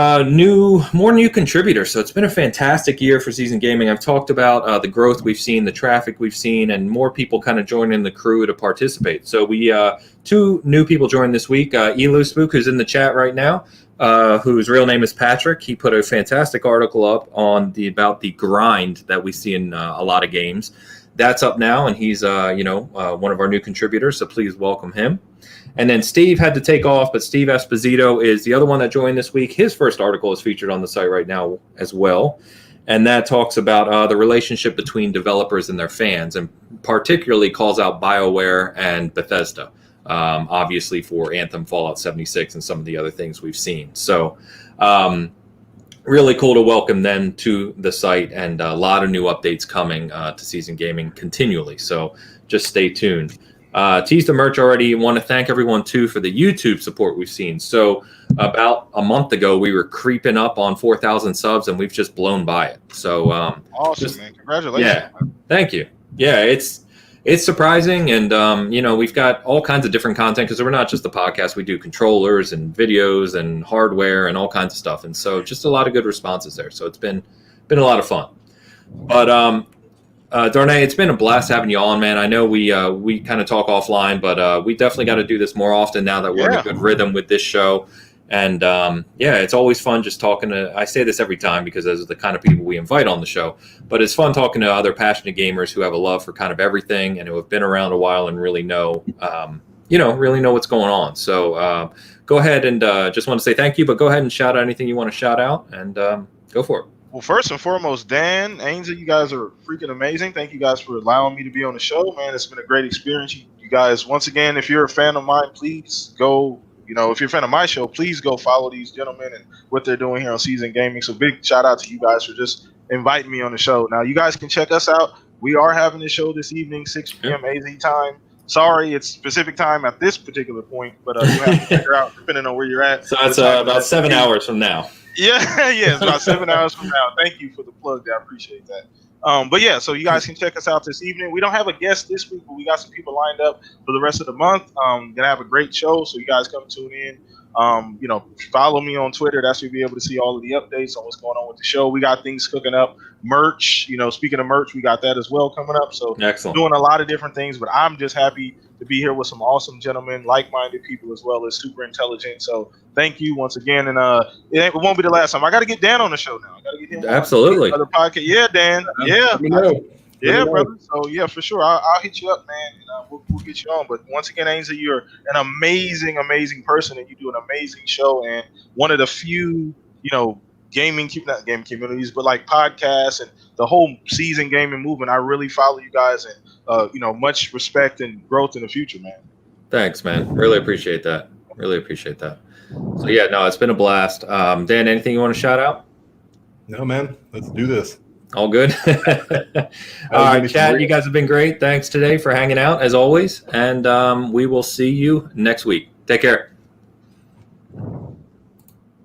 more new contributors. So it's been a fantastic year for Season Gaming. I've talked about the growth we've seen, the traffic we've seen, and more people kind of joining the crew to participate. So we 2 new people joined this week. Elu Spook, who's in the chat right now, whose real name is Patrick. He put a fantastic article up on about the grind that we see in a lot of games. That's up now, and he's one of our new contributors. So please welcome him. And then Steve had to take off, but Steve Esposito is the other one that joined this week. His first article is featured on the site right now as well. And that talks about the relationship between developers and their fans, and particularly calls out BioWare and Bethesda, obviously for Anthem, Fallout 76, and some of the other things we've seen. So really cool to welcome them to the site, and a lot of new updates coming to Season Gaming continually. So just stay tuned. Teased the merch already. Want to thank everyone too for the YouTube support we've seen. So about a month ago, we were creeping up on 4,000 subs, and we've just blown by it. So awesome, man! Congratulations. Yeah, thank you. Yeah, it's surprising, and we've got all kinds of different content because we're not just a podcast. We do controllers and videos and hardware and all kinds of stuff, and so just a lot of good responses there. So it's been a lot of fun. But Darnay, it's been a blast having you on, man. I know we kind of talk offline, but we definitely got to do this more often now that we're in a good rhythm with this show. And it's always fun just talking to. I say this every time because those are the kind of people we invite on the show. But it's fun talking to other passionate gamers who have a love for kind of everything and who have been around a while and really know, really know what's going on. So go ahead and just want to say thank you. But go ahead and shout out anything you want to shout out, and go for it. Well, first and foremost, Dan, Ainsley, you guys are freaking amazing. Thank you guys for allowing me to be on the show, man. It's been a great experience. You guys, once again, if you're a fan of mine, please go, if you're a fan of my show, please go follow these gentlemen and what they're doing here on Season Gaming. So big shout out to you guys for just inviting me on the show. Now, you guys can check us out. We are having the show this evening, 6 p.m. AZ time. Sorry, it's Pacific time at this particular point, but you have to figure out depending on where you're at. So that's about 7 hours from now. Yeah, it's about 7 hours from now. Thank you for the plug there. I appreciate that. But yeah, so you guys can check us out this evening. We don't have a guest this week, but we got some people lined up for the rest of the month. Gonna have a great show, so you guys come tune in. Follow me on Twitter. That's where you'll be able to see all of the updates on what's going on with the show. We got things cooking up. Merch, speaking of merch, we got that as well coming up. So excellent. Doing a lot of different things, but I'm just happy to be here with some awesome gentlemen, like-minded people as well as super intelligent. So thank you once again. And it won't be the last time. I got to get Dan on the show now. I got to get him absolutely on the podcast. Yeah, Dan. Yeah, brother. So yeah, for sure. I'll hit you up, man, and we'll get you on. But once again, Ainsley, you're an amazing, amazing person, and you do an amazing show. And one of the few, not gaming communities, but like podcasts and the whole Season Gaming movement. I really follow you guys, and much respect and growth in the future, man. Thanks, man. Really appreciate that. Really appreciate that. So yeah, no, it's been a blast. Dan, anything you want to shout out? No, man. Let's do this. All good. All right, chat. You guys have been great. Thanks today for hanging out as always, and we will see you next week. Take care.